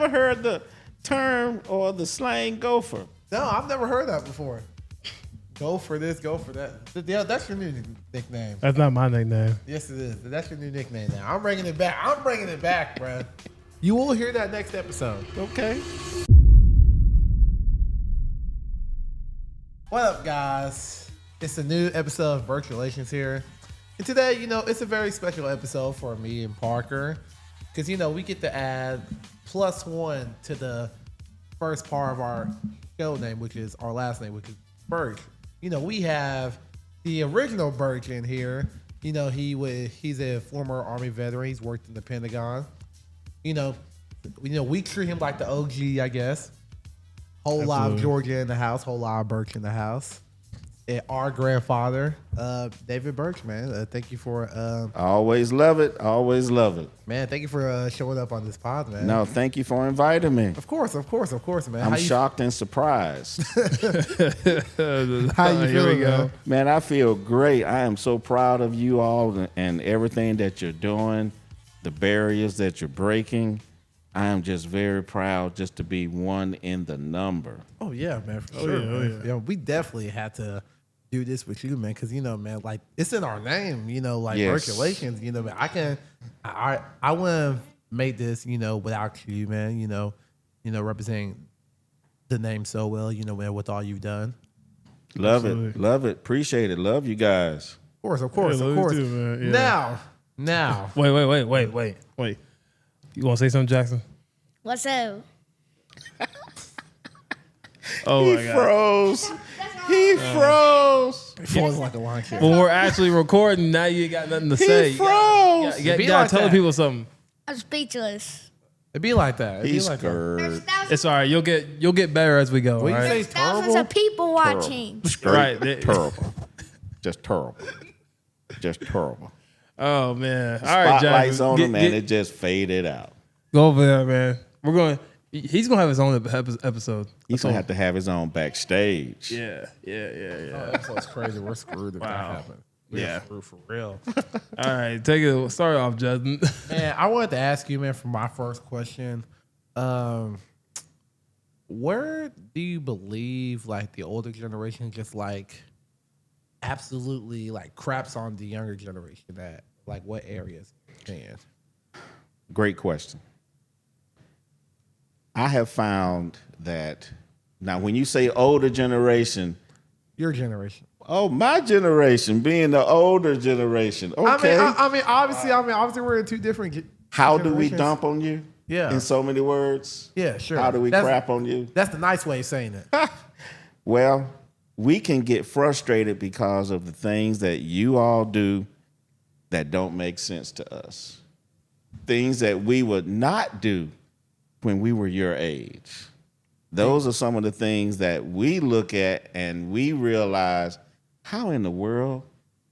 never heard the term or the slang gopher. No, I've never heard that before. Go for this, go for that. Yeah, that's your new nickname. That's not my nickname. Yes, it is. That's your new nickname now. I'm bringing it back, bro. You will hear that next episode. Okay. What up, guys? It's a new episode of Burchalations here. And today, it's a very special episode for me and Parker. Because, we get to add +1 to the first part of our show name, which is our last name, which is Burch. We have the original Burch in here. He's a former Army veteran. He's worked in the Pentagon. We treat him like the OG, I guess. Whole lot of Georgia in the house, whole lot of Burch in the house. And our grandfather, David Burch, man. Thank you for... I always love it. Man, thank you for showing up on this pod, man. No, thank you for inviting me. Of course, man. I'm shocked and surprised. How you feeling, man? Man, I feel great. I am so proud of you all and everything that you're doing, the barriers that you're breaking. I am just very proud just to be one in the number. Oh, yeah, man, for sure. Yeah, we definitely had to do this with you, man, because, man, like, it's in our name, like, yes. Burchalations, man, I wouldn't have made this, without you, man, representing the name so well, man, with all you've done. Love it. Appreciate it. Love you guys. Of course. Too, man. Yeah. Now. Wait. You want to say something, Jackson? What's up? Oh, my God. He froze. He froze like a lawn chair. When we're actually recording, now you got nothing to say. He froze. You gotta tell people something. I'm speechless. It'd be like that. He's scared. It's all right. You'll get better as we go. When you right? say Thousands terrible, of people watching. Right. Terrible. Just terrible. Oh, man. All right, Jackson. Spotlights on him, and it just faded out. Go over there, man. He's going to have his own episode. He's going to have to have his own backstage. Yeah. Oh, that's crazy. We're screwed if that happens. We're screwed for real. All right, take it. Start off, Justin. Man, I wanted to ask you, man, for my first question. Where do you believe, like, the older generation just, like, absolutely, like, craps on the younger generation at? Like, what areas? Man. Great question. I have found that now when you say older generation, your generation. Oh, my generation being the older generation. Okay. I mean, obviously we're in two different How do we dump on you? Yeah. In so many words? Yeah, sure. How do we crap on you? That's the nice way of saying it. Well, we can get frustrated because of the things that you all do that don't make sense to us. Things that we would not do when we were your age. Those are some of the things that we look at and we realize, how in the world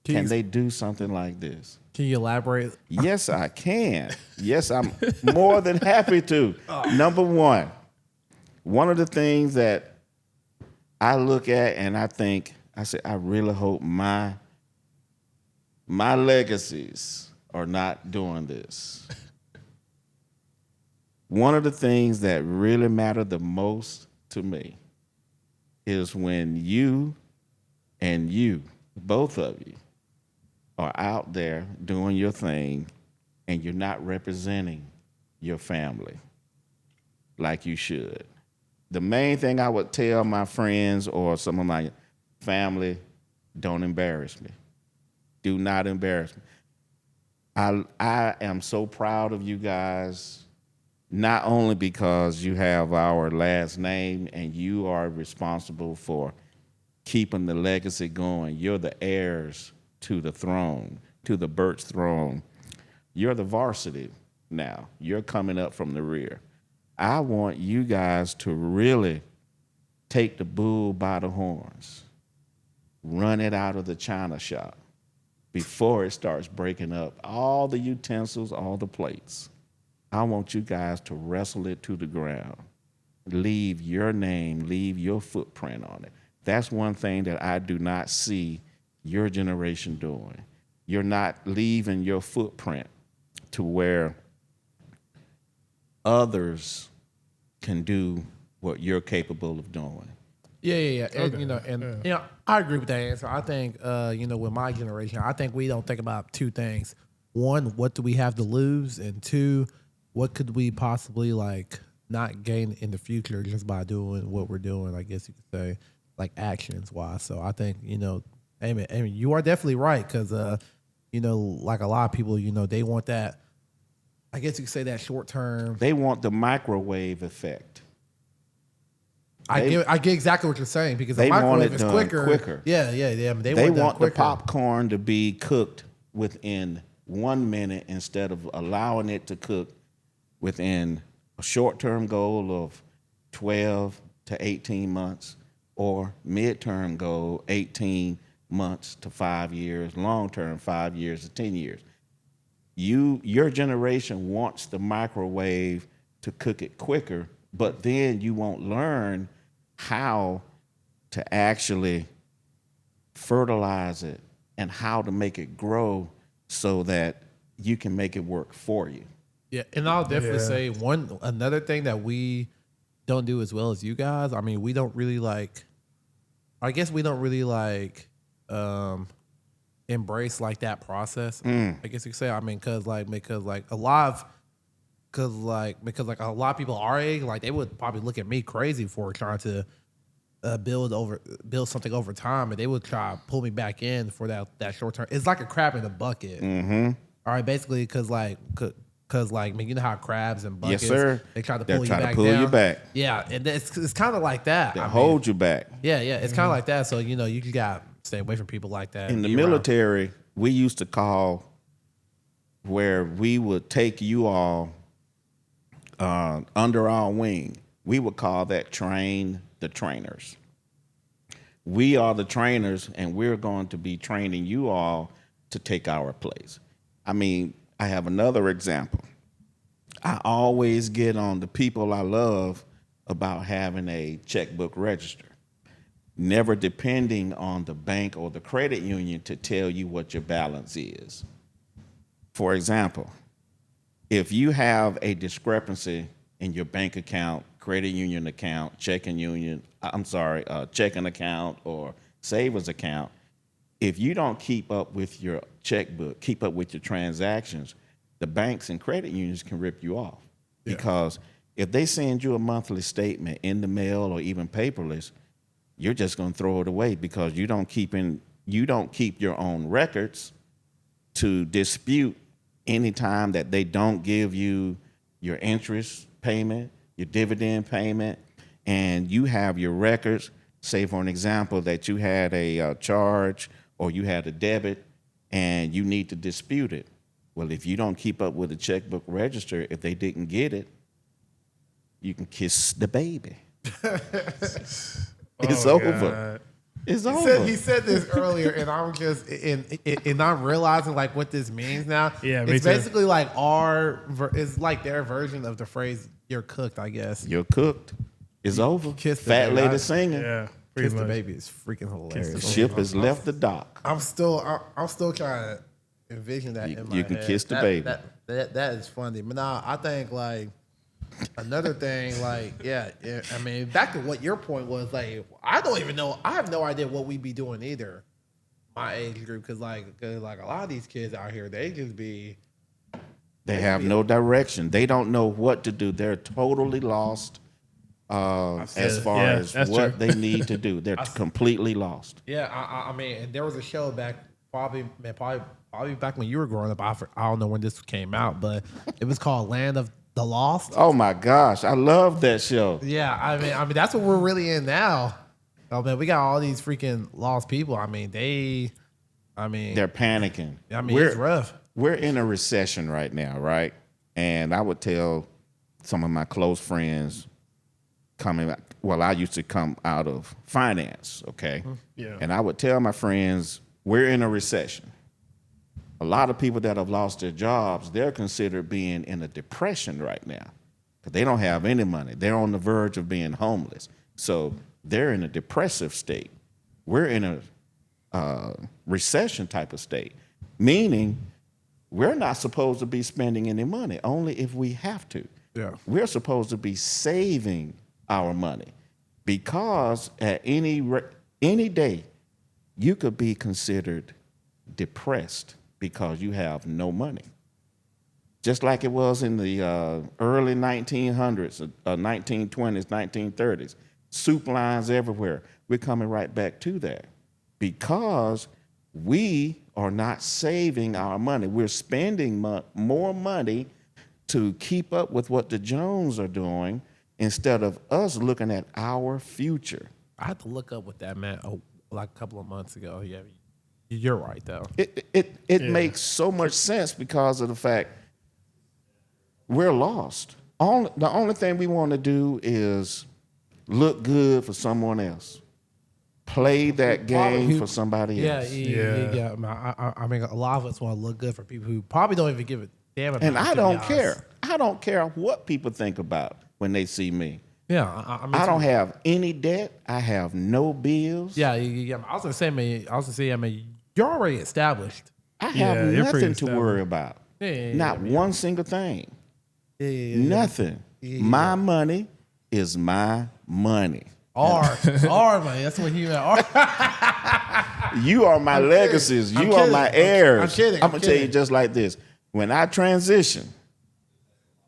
can they do something like this? Can you elaborate? Yes, I can. Yes, I'm more than happy to. Number one of the things that I look at and I say, I really hope my legacies are not doing this. One of the things that really matter the most to me is when you and you, both of you, are out there doing your thing and you're not representing your family like you should. The main thing I would tell my friends or some of my family, don't embarrass me. Do not embarrass me. I am so proud of you guys, not only because you have our last name and you are responsible for keeping the legacy going. You're the heirs to the throne, to the Burch throne. You're the varsity now. You're coming up from the rear. I want you guys to really take the bull by the horns, run it out of the china shop before it starts breaking up all the utensils, all the plates. I want you guys to wrestle it to the ground. Leave your name, leave your footprint on it. That's one thing that I do not see your generation doing. You're not leaving your footprint to where others can do what you're capable of doing. Yeah. And I agree with that answer. I think with my generation, I think we don't think about two things. One, what do we have to lose? And two, what could we possibly like not gain in the future just by doing what we're doing, I guess you could say, like actions wise. So I think, Amy, you are definitely right, because like a lot of people, they want that, I guess you could say, that short term. They want the microwave effect. I get exactly what you're saying, because the They want microwave it is done quicker. Yeah. They want the quicker. popcorn to be cooked within 1 minute instead of allowing it to cook within a short-term goal of 12 to 18 months or mid-term goal 18 months to 5 years, long-term 5 years to 10 years. Your generation wants the microwave to cook it quicker, but then you won't learn how to actually fertilize it and how to make it grow so that you can make it work for you. Yeah, and I'll definitely say another thing that we don't do as well as you guys. I mean, we don't really like. I guess we don't really like embrace like that process. I guess you could say. I mean, because a lot of people our age, like they would probably look at me crazy for trying to build something over time, and they would try to pull me back in for that short term. It's like a crab in a bucket. Mm-hmm. All right, basically, because you know how crabs and buckets, Yes, sir. they try to They're pull trying you to back pull down. you back. Yeah, and it's kind of like that. They hold you back. Yeah, it's kind of like that. So you just got to stay away from people like that. In the Be around. military, we used to call where we would take you all under our wing. We would call that train the trainers. We are the trainers, and we're going to be training you all to take our place. I mean, I have another example. I always get on the people I love about having a checkbook register, never depending on the bank or the credit union to tell you what your balance is. For example, if you have a discrepancy in your bank account, credit union account, checking account or savings account, if you don't keep up with your checkbook, keep up with your transactions, the banks and credit unions can rip you off. Yeah. Because if they send you a monthly statement in the mail or even paperless, you're just going to throw it away because you don't keep your own records to dispute any time that they don't give you your interest payment, your dividend payment, and you have your records. Say, for an example, that you had a charge or you had a debit and you need to dispute it. Well, if you don't keep up with the checkbook register, if they didn't get it, you can kiss the baby. It's over. God. It's over. He said this earlier, and I'm just and I'm realizing like what this means now. Yeah, me it's too. basically like it's like their version of the phrase "you're cooked." I guess. You're cooked. It's over. Kiss the Fat baby. lady singing. Yeah, Kiss pretty the much. baby is freaking hilarious. The ship has left the dock. I'm still trying to envision that in my You can head. kiss the baby. That is funny. But now I think like another thing, like I mean, back to what your point was, like I don't even know. I have no idea what we be doing either. My age group, because like a lot of these kids out here, they just be. They have no direction. They don't know what to do. They're totally lost as far as what they need to do. They're completely lost. Yeah, I mean, and there was a show back probably back when you were growing up. I don't know when this came out, but it was called Land of the Lost. Oh my gosh, I love that show. Yeah, I mean that's what we're really in now. Oh man, we got all these freaking lost people. I mean, they're panicking. I mean, it's rough. We're in a recession right now, right? And I would tell some of my close friends I used to come out of finance, okay? Yeah. And I would tell my friends, we're in a recession. A lot of people that have lost their jobs, they're considered being in a depression right now because they don't have any money. They're on the verge of being homeless. So they're in a depressive state. We're in a recession type of state, meaning we're not supposed to be spending any money, only if we have to. Yeah. We're supposed to be saving our money because at any day you could be considered depressed because you have no money. Just like it was in the early 1900s, 1920s, 1930s. Soup lines everywhere. We're coming right back to that because we are not saving our money. We're spending more money to keep up with what the Jones are doing instead of us looking at our future. I had to look up what that meant like a couple of months ago. Yeah, you're right though. It makes so much sense because of the fact we're lost. The only thing we want to do is look good for someone else. Play that game for somebody else. Yeah. I mean, a lot of us want to look good for people who probably don't even give a damn about. And us, I to be don't honest. care. I don't care what people think about when they see me. Yeah, I mean, I don't have any debt. I have no bills. Yeah. I was gonna say, I mean, you're already established. I have you're pretty nothing to worry about. Not one single thing. Nothing. My money is my money. R, man. That's what he meant. R. You are my legacies. I'm You are kidding. my heirs. I'm kidding. I'm gonna tell you just like this. When I transition,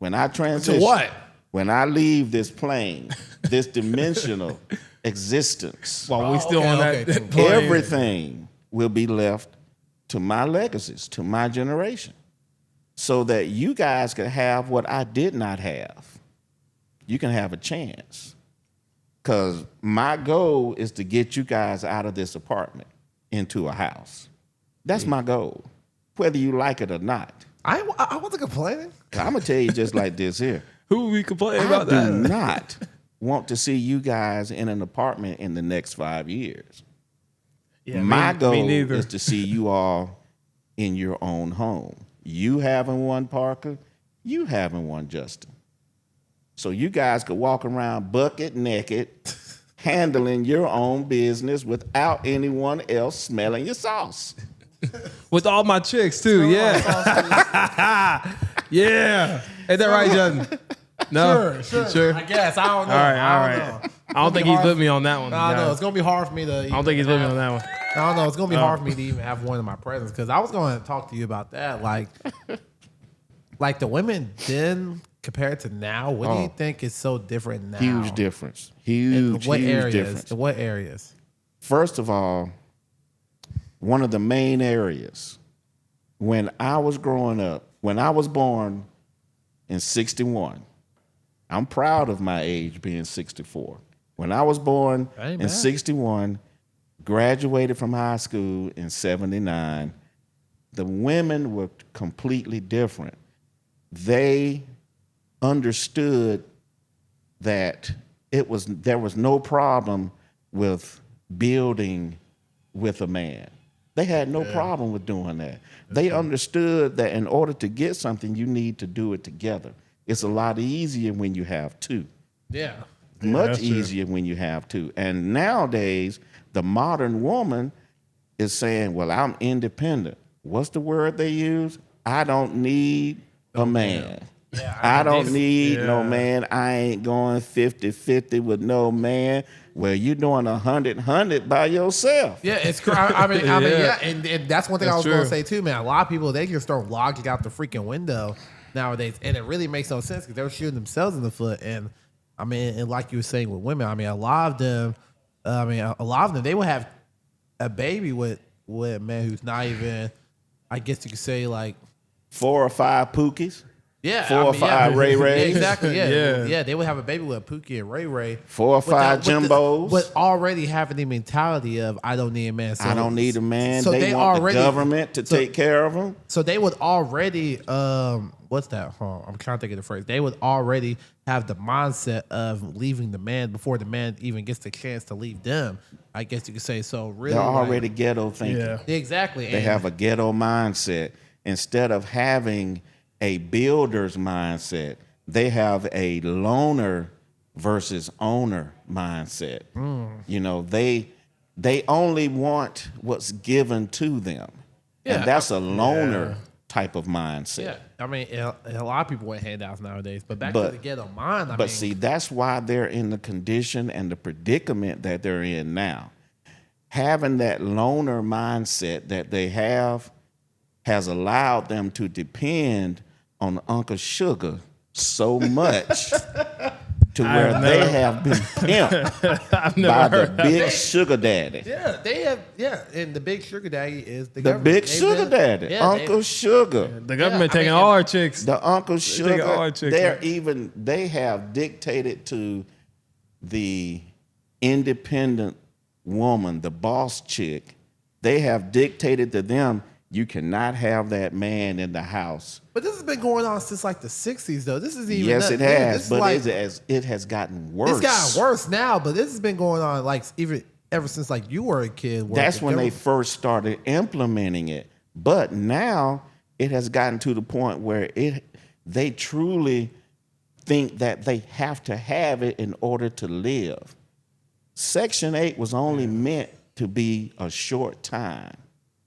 To what? when I leave this plane, this dimensional existence, While we still okay, on okay, that cool. plane. everything will be left to my legacies, to my generation, so that you guys can have what I did not have. You can have a chance. Because my goal is to get you guys out of this apartment into a house. That's my goal, whether you like it or not. I wasn't complaining. I'm going to tell you just like this here. Who we complain I about do that? not want to see you guys in an apartment in the next 5 years. Yeah, My me goal neither. is to see you all in your own home. You having one, Parker. You having one, Justin. So you guys could walk around bucket naked, handling your own business without anyone else smelling your sauce. With all my chicks too. Yeah. Yeah. Ain't that right, Justin? No. Sure. I guess. I don't know. All right. I don't know. I don't think he's with me on that one. I don't know. guys. It's gonna be hard for me to. I don't think he's with me on that one. I don't know. It's gonna be hard for me to even have one in my presence because I was going to talk to you about that. Like the women then compared to now. What do you think is so different now? Huge difference. In Huge, what huge areas? difference. In what areas? First of all, one of the main areas, when I was growing up, when I was born in 61, I'm proud of my age being 64. When I was born Ain't in bad. 61, graduated from high school in 79, the women were completely different. They understood that there was no problem with building with a man. They had no problem with doing that. They understood that in order to get something, you need to do it together. It's a lot easier when you have two. Yeah. Much that's true. easier when you have two. And nowadays, the modern woman is saying, well, I'm independent. What's the word they use? I don't need a man. I don't need no man. I ain't going 50-50 with no man. Well, you're doing 100-100 by yourself. Yeah, it's crazy. I mean, Yeah. and that's one thing I was That's going to true. say too, man. A lot of people they can start logging out the freaking window nowadays, and it really makes no sense because they're shooting themselves in the foot. And I mean, and like you were saying with women, I mean, a lot of them, they will have a baby with a man who's not even, I guess you could say like 4 or 5 Pookies. Yeah, 4 or 5 Ray Rays. Yeah, exactly. Yeah, Yeah. They would have a baby with a Pookie and Ray Ray. 4 or 5 Jimbos. But already having the mentality of I don't need a man. So, I don't need a man. So they want already, the government to take care of them. So they would already what's that? I'm trying to think of the phrase. They would already have the mindset of leaving the man before the man even gets the chance to leave them. I guess you could say so. Really, They're already ghetto thinking. Yeah. exactly. They have a ghetto mindset. Instead of having a builder's mindset, they have a loner versus owner mindset. You know, they only want what's given to them. Yeah, And that's a loner type of mindset. Yeah, I mean, a lot of people want handouts nowadays. But back to the ghetto mind. I But mean, see, that's why they're in the condition and the predicament that they're in now. Having that loner mindset that they have has allowed them to depend on Uncle Sugar so much to where they have been pimped by the big sugar daddy. yeah, they have. Yeah, and the big sugar daddy is the The government. big They've sugar been- daddy, yeah, Uncle Sugar. The government I taking mean, all our chicks. The Uncle taking all our Sugar, chicks, they have dictated to the independent woman, the boss chick, they have dictated to them, you cannot have that man in the house. But this has been going on since like the 60s, though. This is even Yes, not- it yeah, has, this is but like, it has gotten worse. it's gotten worse now. But this has been going on like even ever since like you were a kid. where That's the when they government- first started implementing it. But now it has gotten to the point where they truly think that they have to have it in order to live. Section 8 was only meant to be a short time.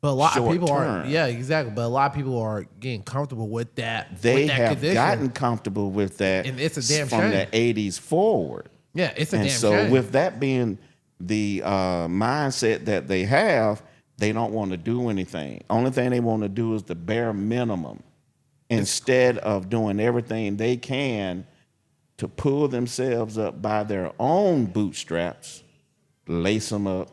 But a lot of short people are, term. yeah, exactly. But a lot of people are getting comfortable with that. They with that have condition. gotten comfortable with that And it's a damn from shame. the 80s forward. Yeah, it's a And damn so shame. with that being the mindset that they have, they don't want to do anything. Only thing they want to do is the bare minimum instead of doing everything they can to pull themselves up by their own bootstraps, lace them up,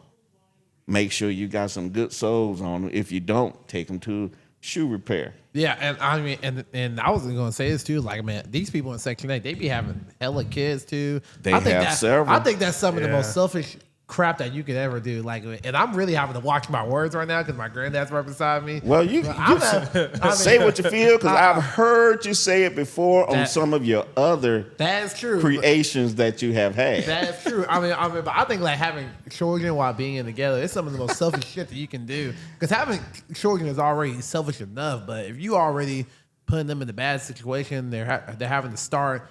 make sure you got some good soles on them. If you don't, take them to shoe repair. Yeah, and I mean, and I was gonna say this too. Like, man, these people in Section 8, they be having hella kids too. They I think have that- several. I think that's some of the Yeah. most selfish crap that you could ever do. Like, and I'm really having to watch my words right now because my granddad's right beside me. Well, you say what you feel because I've heard you say it before on That- some of your other That is true. creations that you have had. That is true. I mean, but I think like having children while being together is some of the most selfish shit that you can do. Because having children is already selfish enough, but if you already putting them in a bad situation, they're having to start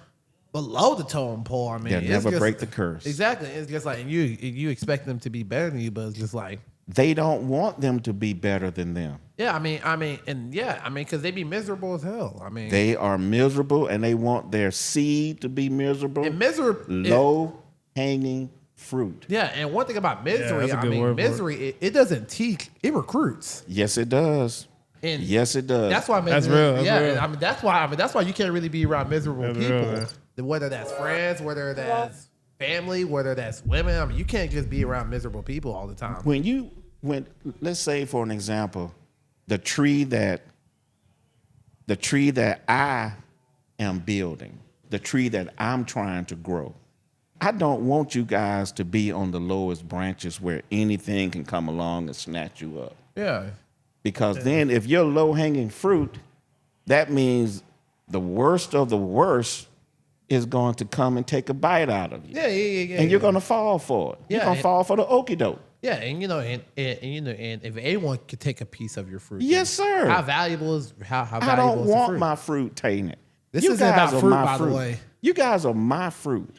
below the totem pole. I mean, They'll it's never just- break the curse. Exactly. It's just like and you expect them to be better than you, but it's just like. They don't want them to be better than them. Yeah, I mean, because they be miserable as hell. I mean, They are miserable and they want their seed to be miserable. and miserable. Low hanging fruit. Yeah, and one thing about misery, that's a I good mean, word for it. misery, it doesn't teach, it recruits. Yes, it does. And Yes, it does. that's why That's misery, real, that's yeah, real. and that's why you can't really be around miserable That's people. real, man. Whether that's friends, whether that's family, whether that's women. I mean, you can't just be around miserable people all the time. when let's say for an example, the tree that I am building, the tree that I'm trying to grow, I don't want you guys to be on the lowest branches where anything can come along and snatch you up. Yeah, Because then if you're low hanging fruit, that means the worst of the worst is going to come and take a bite out of you. yeah. And you're going to fall for it. Yeah, You're going to and- fall for the okie doke. Yeah, and and if anyone could take a piece of your fruit, Yes, then sir. How valuable is how I valuable don't is the want fruit? my fruit tainted. This You isn't guys about are fruit, my by the way. You guys are my fruit.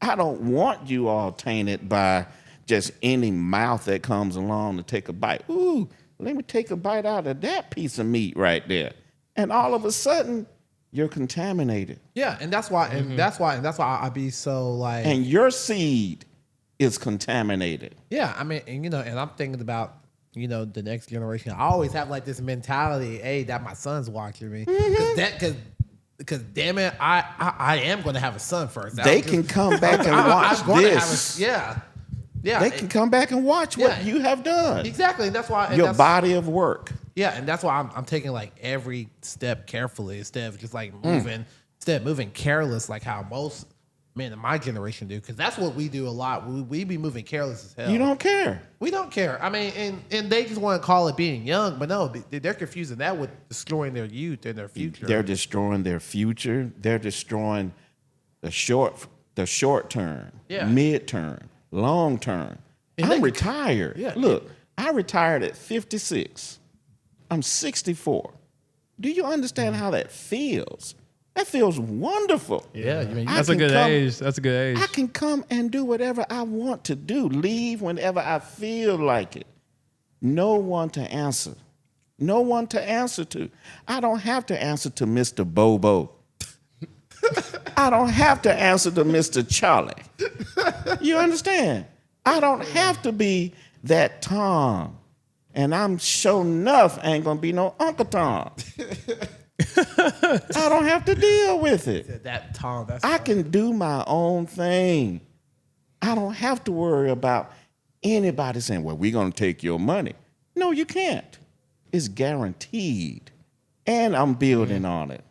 I don't want you all tainted by just any mouth that comes along to take a bite. Ooh, let me take a bite out of that piece of meat right there. And all of a sudden, you're contaminated. Yeah, and that's why, and that's why I be so like, And your seed is contaminated. yeah, I mean, and I'm thinking about the next generation. I always have like this mentality, hey, that my son's watching me, because damn it, I am going to have a son first. They can come back and watch I'm gonna have this. yeah. They can come back and watch what Yeah. you have done. Exactly, and that's why Your body of work. Yeah, and that's why I'm taking like every step carefully instead of just like Mm. moving careless like how most men in my generation do, because that's what we do a lot. We be moving careless as hell. You don't care. We don't care. I mean, and they just want to call it being young, but no, they're confusing that with destroying their youth and their future. They're destroying their future. They're destroying the short term, Yeah. mid term, long term. And I'm they- retired. Yeah. Look, I retired at 56. I'm 64. Do you understand how that feels? That feels wonderful. yeah, you mean, I That's a can good come- age. That's a good age. I can come and do whatever I want to do, leave whenever I feel like it. No one to answer. No one to answer to. I don't have to answer to Mr. Bobo. I don't have to answer to Mr. Charlie. You understand? I don't have to be that Tom. And I'm sure enough ain't gonna be no Uncle Tom. I don't have to deal with it. That Tom. That's I can do my own thing. I don't have to worry about anybody saying, well, we're gonna take your money. No, you can't. It's guaranteed. And I'm building on it.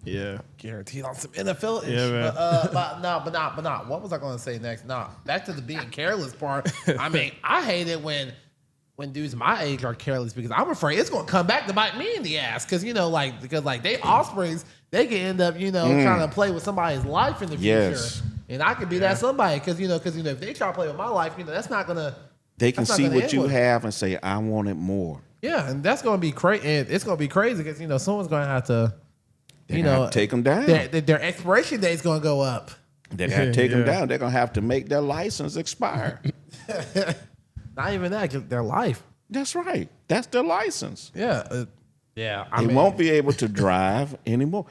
Yeah. guaranteed on some NFL ish. Yeah, man. But not. What was I going to say next? No, back to the being careless part. I mean, I hate it when dudes my age are careless because I'm afraid it's going to come back to bite me in the ass. Because they offsprings, they can end up trying to play with somebody's life in the future. Yes. And I could be that somebody because if they try to play with my life, that's not gonna. They can that's not see gonna what end you well. have and say, I want it more. Yeah, and that's gonna be crazy. And it's gonna be crazy because someone's gonna have to. They're gonna have to take them down. Their expiration date's gonna go up. They're going to take them down. They're going to have to make their license expire. Not even that, just their life. That's right. That's their license. Yeah, They won't be able to drive anymore.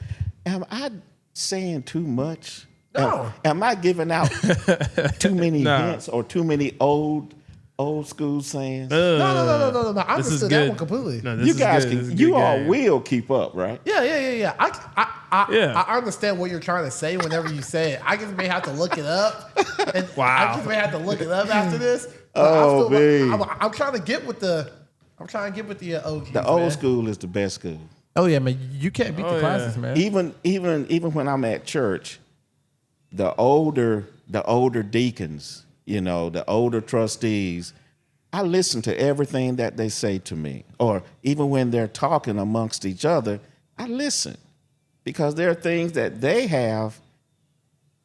Am I saying too much? No. Am I giving out too many Nah. hints or too many old school sayings? No. I This is understood that good. one completely. No, this You is guys good. This is can. a You good all game. will keep up, right? Yeah. Yeah. I understand what you're trying to say whenever you say it. I just may have to look it up. And Wow. I just may have to look it up after this. But Oh, man. I'm trying to get with the. I'm trying to get with the OGs. The old man. school is the best school. Oh yeah, man. You can't beat Oh, the classes, yeah. man. Even when I'm at church, the older deacons, the older trustees, I listen to everything that they say to me. Or even when they're talking amongst each other, I listen. Because there are things that they have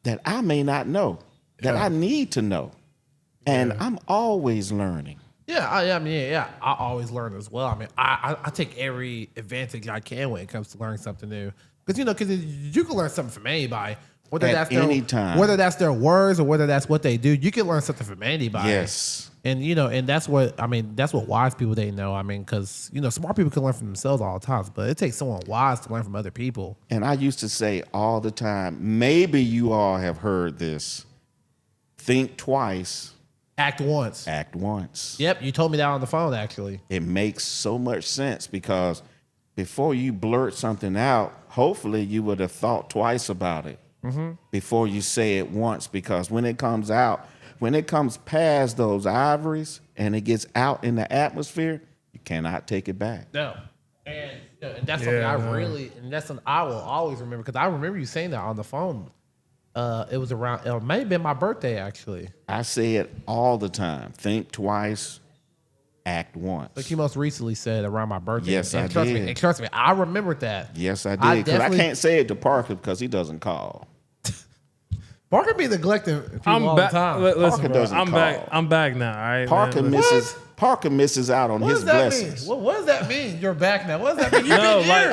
that I may not know, that I need to know. And I'm always learning. Yeah, I always learn as well. I mean, I take every advantage I can when it comes to learning something new. Because you can learn something from anybody, whether At that's any time. whether that's their words or whether that's what they do. You can learn something from anybody. Yes. And and that's what wise people they know. I mean, because smart people can learn from themselves all the time, but it takes someone wise to learn from other people. And I used to say all the time, maybe you all have heard this: think twice, Act once. act once. Yep, you told me that on the phone actually. It makes so much sense because before you blurt something out, hopefully you would have thought twice about it before you say it once. Because when it comes out, when it comes past those ivories and it gets out in the atmosphere, you cannot take it back. No. And that's something that's something I will always remember because I remember you saying that on the phone. It was around, it may have been my birthday actually. I say it all the time: think twice, act once. Like you most recently said around my birthday. Yes, and I trust did. Me, and trust me, I remembered that. Yes, I I did. Because I definitely- can't say it to Parker because he doesn't call. Parker be neglecting people I'm all back. the time. Listen, Parker bro, doesn't I'm back. call. I'm back now. All right. Parker man. misses out on What his does that blessings. mean? What does that mean? You're back now. What does that mean? You've No, been like- here.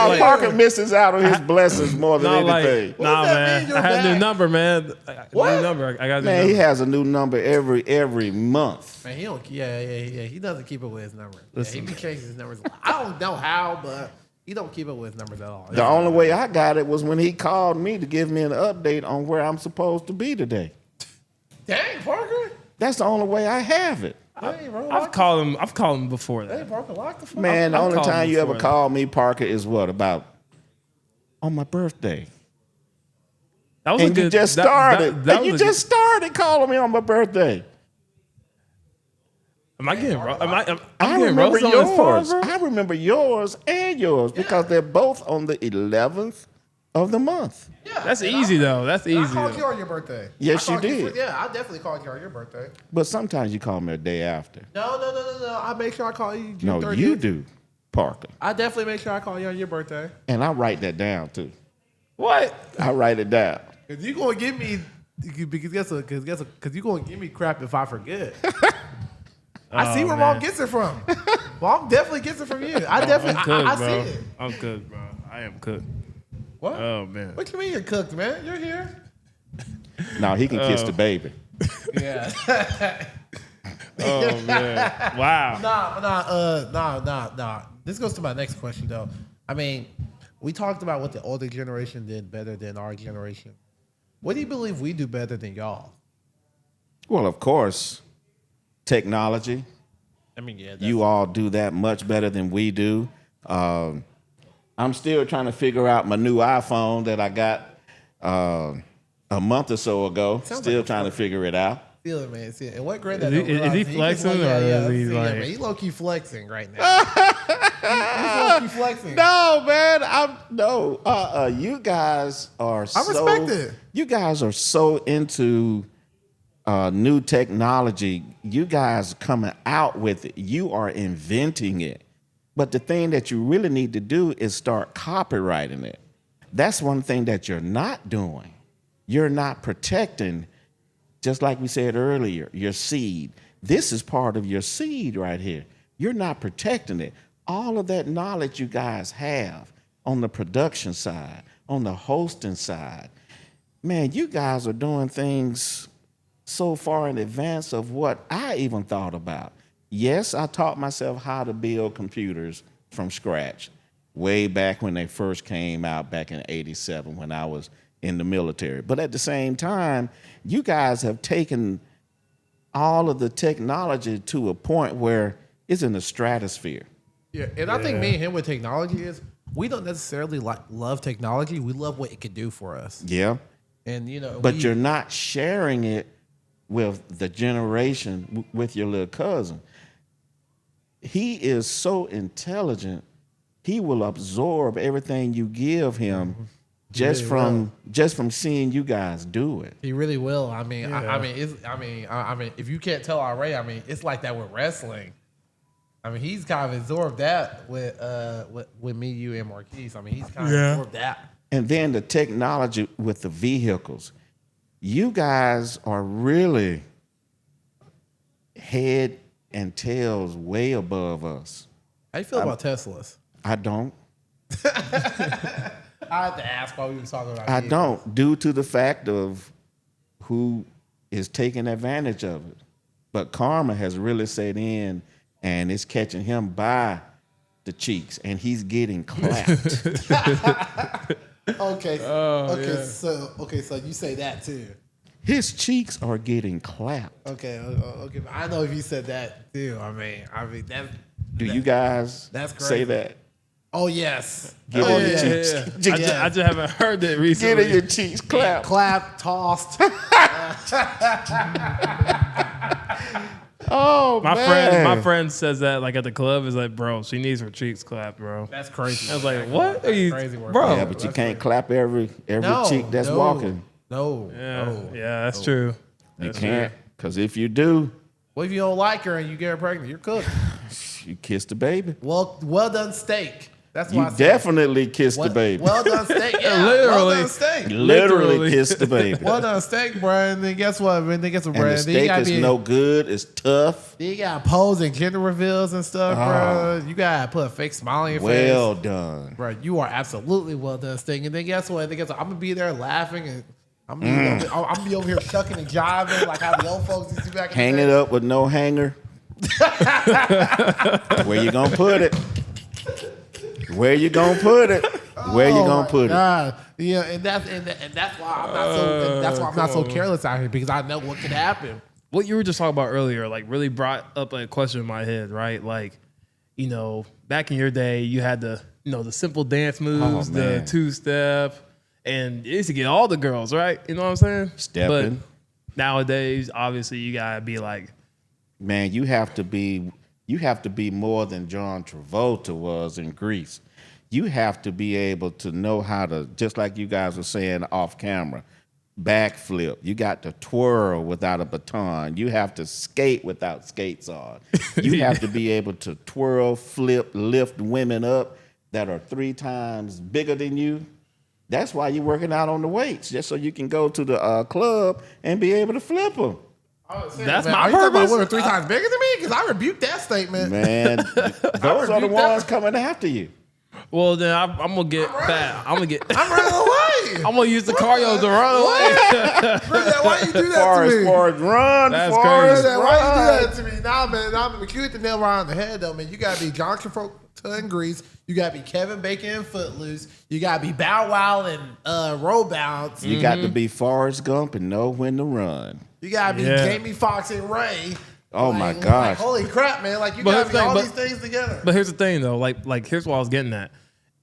like- Parker misses out on his blessings more than anything. What does that man. mean, you're I had a back? new number, man. What? New number. I got a new Man, number. he has a new number every month. Man, he don't. Yeah. He doesn't keep up with his numbers. Yeah, he Listen. be changing his numbers. I don't know how, but he don't keep up with his numbers at all. The only way I got it was when he called me to give me an update on where I'm supposed to be today. Dang, Parker. That's the only way I have it. Hey, bro. I've called him before Hey, that. Parker, lock the phone. Man, the I've only called time you ever before that. call me, Parker, is what? About on my birthday. That was a And you good. just started. That And you was a just started calling me on my birthday. Am I getting? I'm I getting remember roasted on this phone, yours. bro? I remember yours and yours because they're both on the 11th of the month. Yeah, That's and easy though. That's I easy. called though. you on your birthday. Yes, I called you did. yeah, I definitely called you on your birthday. But sometimes you call me a day after. No. I make sure I call you June No, 30th. you do, Parker. I definitely make sure I call you on your birthday. And I write that down too. What? I write it down. Cause you gonna give me, because you gonna give me crap if I forget. I see where Mom gets it from. Mom definitely gets it from you. I definitely, I'm cooked, I bro. see it. I'm cooked, bro. I am cooked. What? Oh man. What you mean you're cooked, man? You're here. Now he can kiss the baby. Yeah. Oh man! Wow. Nah. This goes to my next question, though. I mean, we talked about what the older generation did better than our generation. What do you believe we do better than y'all? Well, of course, technology. I mean, yeah. You all do that much better than we do. I'm still trying to figure out my new iPhone that I got a month or so ago. Still trying to figure it out. Feel it, man. See it. And what grade Is he flexing or is he like? Man, he low key flexing right now. He's low key flexing. No, man. You guys are I respect it. You guys are so into new technology. You guys coming out with it. You are inventing it. But the thing that you really need to do is start copyrighting it. That's one thing that you're not doing. You're not protecting, just like we said earlier, your seed. This is part of your seed right here. You're not protecting it. All of that knowledge you guys have on the production side, on the hosting side, man, you guys are doing things so far in advance of what I even thought about. Yes, I taught myself how to build computers from scratch way back when they first came out back in '87 when I was in the military. But at the same time, you guys have taken all of the technology to a point where it's in the stratosphere. Yeah, and I think me and him with technology is we don't necessarily love technology. We love what it can do for us. Yeah. And but you're not sharing it with the generation, with your little cousin. He is so intelligent. He will absorb everything you give him just from seeing you guys do it. He really will. I mean, if you can't tell already, I mean, it's like that with wrestling. I mean, he's kind of absorbed that with me, you, and Marquise. I mean, he's kind of absorbed that. And then the technology with the vehicles. You guys are really head and tails way above us. How you feel about Teslas? I don't. I had to ask while we were talking about I vehicles. don't, due to the fact of who is taking advantage of it. But karma has really set in, and it's catching him by the cheeks, and he's getting clapped. Okay. yeah. So you say that too. His cheeks are getting clapped. Okay. But I know if you said that too. I mean that. Do you guys That's say crazy. that? Oh yes. Get in your cheeks. I just haven't heard that recently. Get in your cheeks clapped. Clap, tossed. Oh, My friend says that like at the club is like, bro, she needs her cheeks clapped, bro. That's crazy. I was like, what are you, Crazy word. bro? Yeah, but you can't clap every cheek that's walking. No. Yeah, that's true. You That's can't, because if you do, What if you don't like her and you get her pregnant? You're cooked. you kiss the baby. Well done steak. That's why You I said definitely kiss the baby. Well done steak. Yeah, Literally. Well done steak. Literally kiss the baby. Well done steak, bro. And then guess what? And then guess what, And bro? the steak is no good. It's tough. Then you got pose and gender reveals and stuff, bro. You gotta put a fake smile on your face. Well done. Bro, you are absolutely well done steak. And then guess what? I'm gonna be there laughing and I'm gonna be over here shucking and jiving like how the old folks used to do back in Hang the it day. up with no hanger. Where you gonna put it? Where you gonna put it? Where you gonna put it? God. Yeah, and that's why I'm not so careless out here because I know what could happen. What you were just talking about earlier, like really brought up a question in my head, right? Like, back in your day, you had the simple dance moves, the man. 2-step, and it used to get all the girls, right? You know what I'm saying? Stepping. But nowadays, obviously, you gotta be like, Man, you have to be more than John Travolta was in Grease. You have to be able to know how to, just like you guys were saying off camera, backflip. You got to twirl without a baton. You have to skate without skates on. You have to be able to twirl, flip, lift women up that are 3 times bigger than you. That's why you're working out on the weights, just so you can go to the club and be able to flip them. that's Man, my are you talking about purpose. women 3 times bigger than me? Because I rebuke that statement. Man, those are the rebuke that. ones coming after you. Well, then I'm gonna get fat. I'm gonna get. I'm running away. I'm gonna use the cardio to run away. Granddad, why you do that to me? Forrest, run. That's Forrest, crazy. Why you run. do that to me? Nah, man. But you hit the nail right on the head, though, man. You gotta be John Travolta in Grease. You gotta be Kevin Bacon in Footloose. You gotta be Bow Wow and Roll Bounce. You got to be Forrest Gump and know when to run. You gotta be Yeah. Jamie Foxx and Ray. Oh my gosh. Holy crap, man! Like you But gotta here's be the all thing, these things together. But here's the thing, though. Like here's what I was getting at.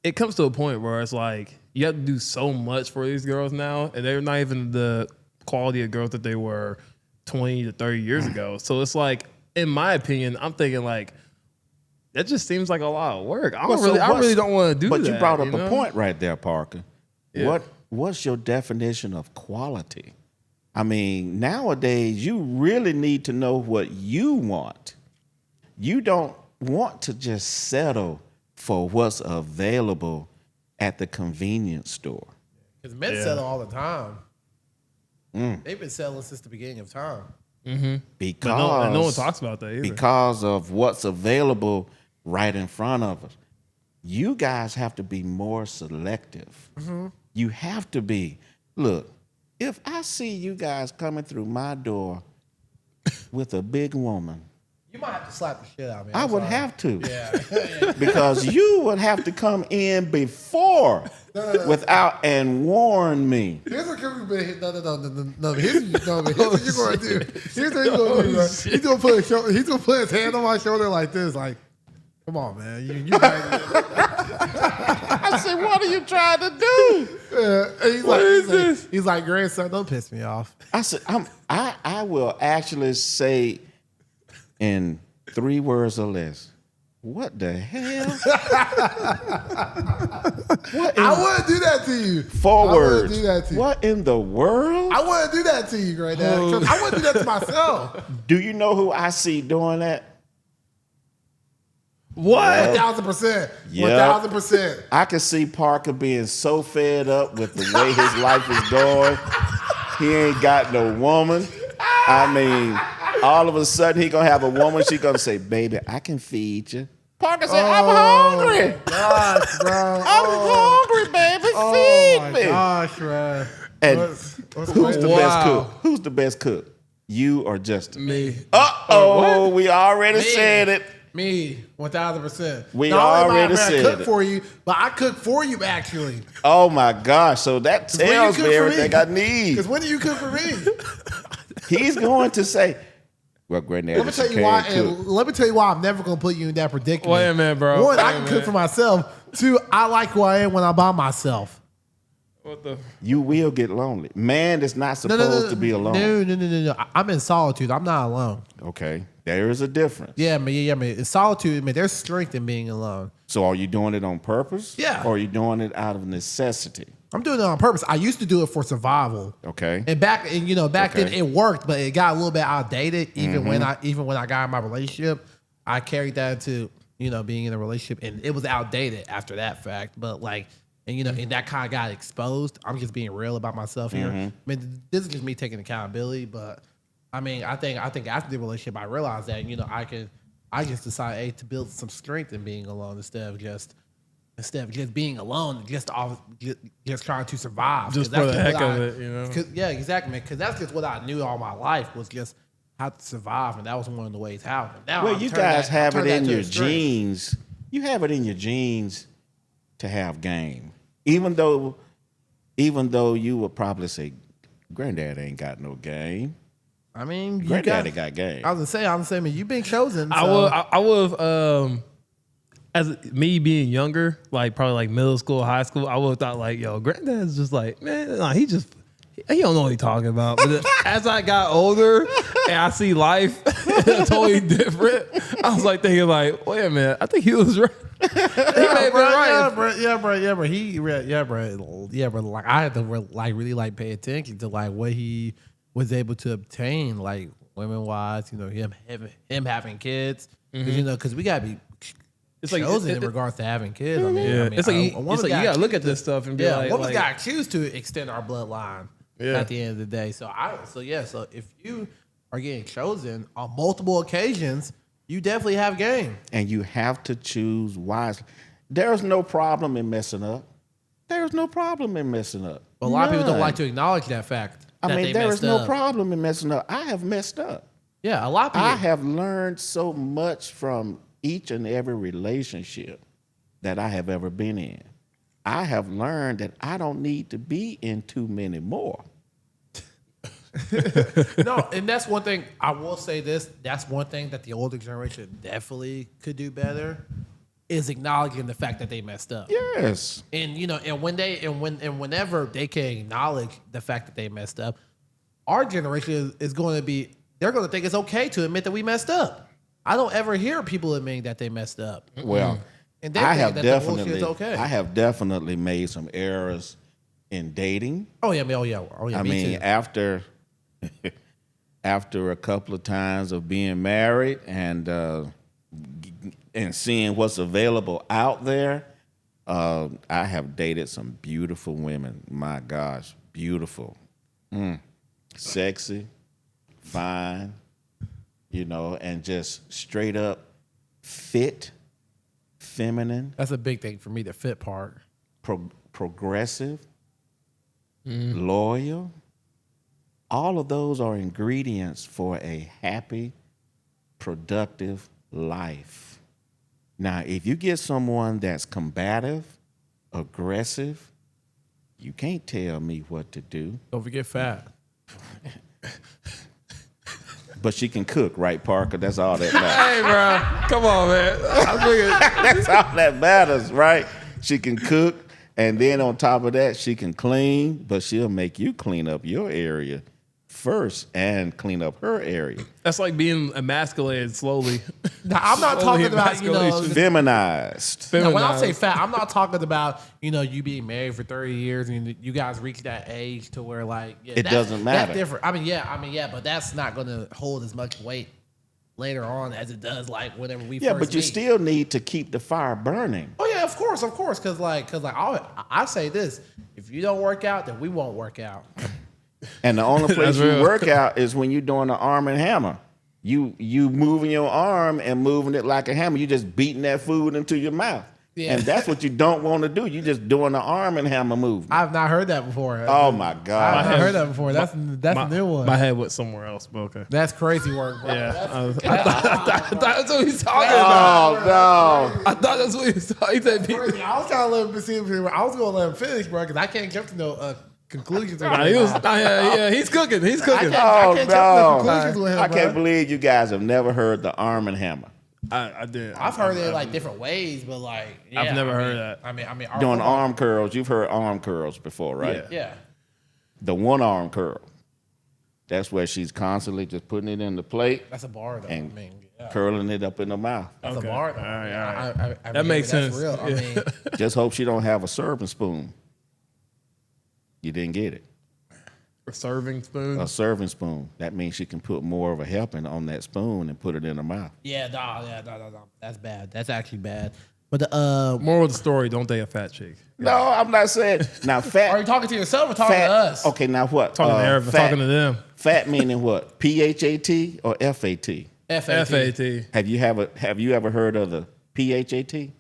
It comes to a point where it's like you have to do so much for these girls now, and they're not even the quality of girls that they were 20 to 30 years ago. So it's like, in my opinion, I'm thinking like that just seems like a lot of work. I really don't want to do that. But you brought up know? a point right there, Parker. Yeah. What's your definition of quality? I mean, nowadays you really need to know what you want. You don't want to just settle for what's available at the convenience store. Because men Yeah. settle all the time. They've been settling since the beginning of time. Because no one talks about that either. because of what's available right in front of us. You guys have to be more selective. You have to be. Look, if I see you guys coming through my door with a big woman, You might have to slap the shit out of me. I I'm would sorry. have to. Yeah. Because you would have to come in before without and warn me. Here's what Kirby been hit. No. Here's what you're going to do. Here's what he's going to do. Bro. He's going to put his hand on my shoulder like this. Like, come on, man. You I said, what are you trying to do? He's like, grandson, don't piss me off. I said, I will actually say in 3 words or less, what the hell? I wouldn't do that to you. 4 I wouldn't words. do that to you. What in the world? I wouldn't do that to you, granddad. 'Cause I wouldn't do that to myself. Do you know who I see doing that? What? 1,000%. Yep. 1,000%. I can see Parker being so fed up with the way his life is going. He ain't got no woman. I mean, all of a sudden he gonna have a woman. She gonna say, "Baby, I can feed you." Parker said, "I'm hungry. Gosh, bro. I'm hungry, baby. Oh Feed my me." gosh, man. And What's who's the going best on? cook? Who's the best cook? You or Justin? Me. Uh-oh, we already said it. Me, 1,000%. We Not only already am I said cook it. for you, but I cook for you actually. Oh my gosh! So that when you tells cook me for everything me. I need. Because when do you cook for me? He's going to say, "Well, granddad, Let me tell you can't why. cook." And let me tell you why I'm never gonna put you in that predicament. Wait a minute, bro. One, Wait I a can minute. cook for myself. 2, I like who I am when I'm by myself. What the? You will get lonely. Man is not supposed to be alone. No. I'm in solitude. I'm not alone. Okay, there is a difference. Yeah, man. In solitude, man, there's strength in being alone. So are you doing it on purpose? Yeah. Or are you doing it out of necessity? I'm doing it on purpose. I used to do it for survival. Okay. And back then Okay. it worked, but it got a little bit outdated. Even when I got in my relationship, I carried that to being in a relationship, and it was outdated after that fact. But and that kind of got exposed. I'm just being real about myself here. I mean, this is just me taking accountability. But I mean, I think after the relationship, I realized that I just decided to build some strength in being alone instead of just being alone, just trying to survive. Just 'Cause for the that's heck what of it, you know? Yeah, exactly, man. Because that's just what I knew all my life was just how to survive, and that was one of the ways how. Now, Well, I'm you turning guys that- have I'm it turning in that to your a strength. genes. You have it in your genes to have game. Even though you would probably say, "Granddad ain't got no game." I mean, you Granddaddy got game. I was gonna say, man, you've been chosen. I would as me being younger, like probably like middle school, high school, I would have thought like, yo, granddad's just like, man, nah, he don't know what he's talking about. But then as I got older and I see life totally different, I was like thinking like, wait a minute, I think he was right. He may have been right. Yeah, bro. Like I had to really pay attention to like what he was able to obtain, like women wise. Him having kids. Because we gotta be It's like chosen in regards to having kids. I mean, Yeah, it's like you gotta look at this stuff and be Yeah, like, women's gotta choose to extend our bloodline at the end of the day. So if you are getting chosen on multiple occasions, you definitely have game. And you have to choose wisely. There's no problem in messing up. There's no problem in messing up. But a lot of people don't None. like to acknowledge that fact. I that mean, they there messed is no up. problem in messing up. I have messed up. Yeah, a lot of people. I have learned so much from each and every relationship that I have ever been in. I have learned that I don't need to be in too many more. No, and that's one thing I will say. That's one thing that the older generation definitely could do better is acknowledging the fact that they messed up. Yes. And whenever they can acknowledge the fact that they messed up, our generation is going to be. They're going to think it's okay to admit that we messed up. I don't ever hear people admitting that they messed up. Well, And they I think have that the bullshit definitely, is okay. I have definitely made some errors in dating. Oh yeah. I me mean, too. after a couple of times of being married and seeing what's available out there, I have dated some beautiful women. My gosh, beautiful, sexy, fine, and just straight up fit, feminine, That's a big thing for me, the fit part. progressive, loyal. All of those are ingredients for a happy, productive life. Now, if you get someone that's combative, aggressive, you can't tell me what to do. Don't forget fat. But she can cook, right, Parker? That's all that matters. Hey, bro, come on, man. I figured That's all that matters, right? She can cook, and then on top of that, she can clean, but she'll make you clean up your area first and clean up her area. that's like being emasculated slowly. Now, I'm not Slowly talking about emasculation. Feminized. Now, when I say Feminized. fat, I'm not talking about you being married for 30 years and you guys reach that age to where like It doesn't matter. That's different. I mean, yeah, but that's not going to hold as much weight later on as it does like whenever we Yeah, first but you meet. still need to keep the fire burning. Oh yeah, of course, because I say this: if you don't work out, then we won't work out. And the only place That's you real. work out is when you're doing the arm and hammer. You moving your arm and moving it like a hammer. You just beating that food into your mouth. Yeah. And that's what you don't want to do. You just doing the arm and hammer movement. I've not heard that before. Oh my I've God. not heard that before. That's a new one. My head went somewhere else, but okay. That's crazy work, bro. Yeah, I thought that's what he's talking about. Oh no. I thought that's what he was talking. He said, Crazy. I was trying to let him see if I was going to let him finish, bro, because I can't jump to no conclusions. Nah, he was, yeah, he's cooking. He's cooking. I Oh can't jump to no no. conclusions with him, I can't bro. believe you guys have never heard the arm and hammer. I did. I've heard it like different ways, but like yeah, I've never I mean- heard that. I mean, Doing arm curls. You've heard arm curls before, right? Yeah. Yeah. The one arm curl. That's where she's constantly just putting it in the plate That's a bar, though. and I mean, yeah. curling it up in the mouth. That's Okay. a bar, though. All right. I That mean, makes that's sense. real. I Yeah. mean, Just hope she don't have a serving spoon. You didn't get it. A serving spoon. A serving spoon. That means she can put more of a helping on that spoon and put it in her mouth. yeah, no. That's bad. That's actually bad. But the Moral of the story: don't date a fat chick. No, I'm not saying. Now, are you fat. talking to yourself or talking fat to us? Okay, now what? Talking to Eric, fat, talking to them. Fat meaning what? PHAT or FAT? FAT. FAT. Have you ever heard of the PHAT?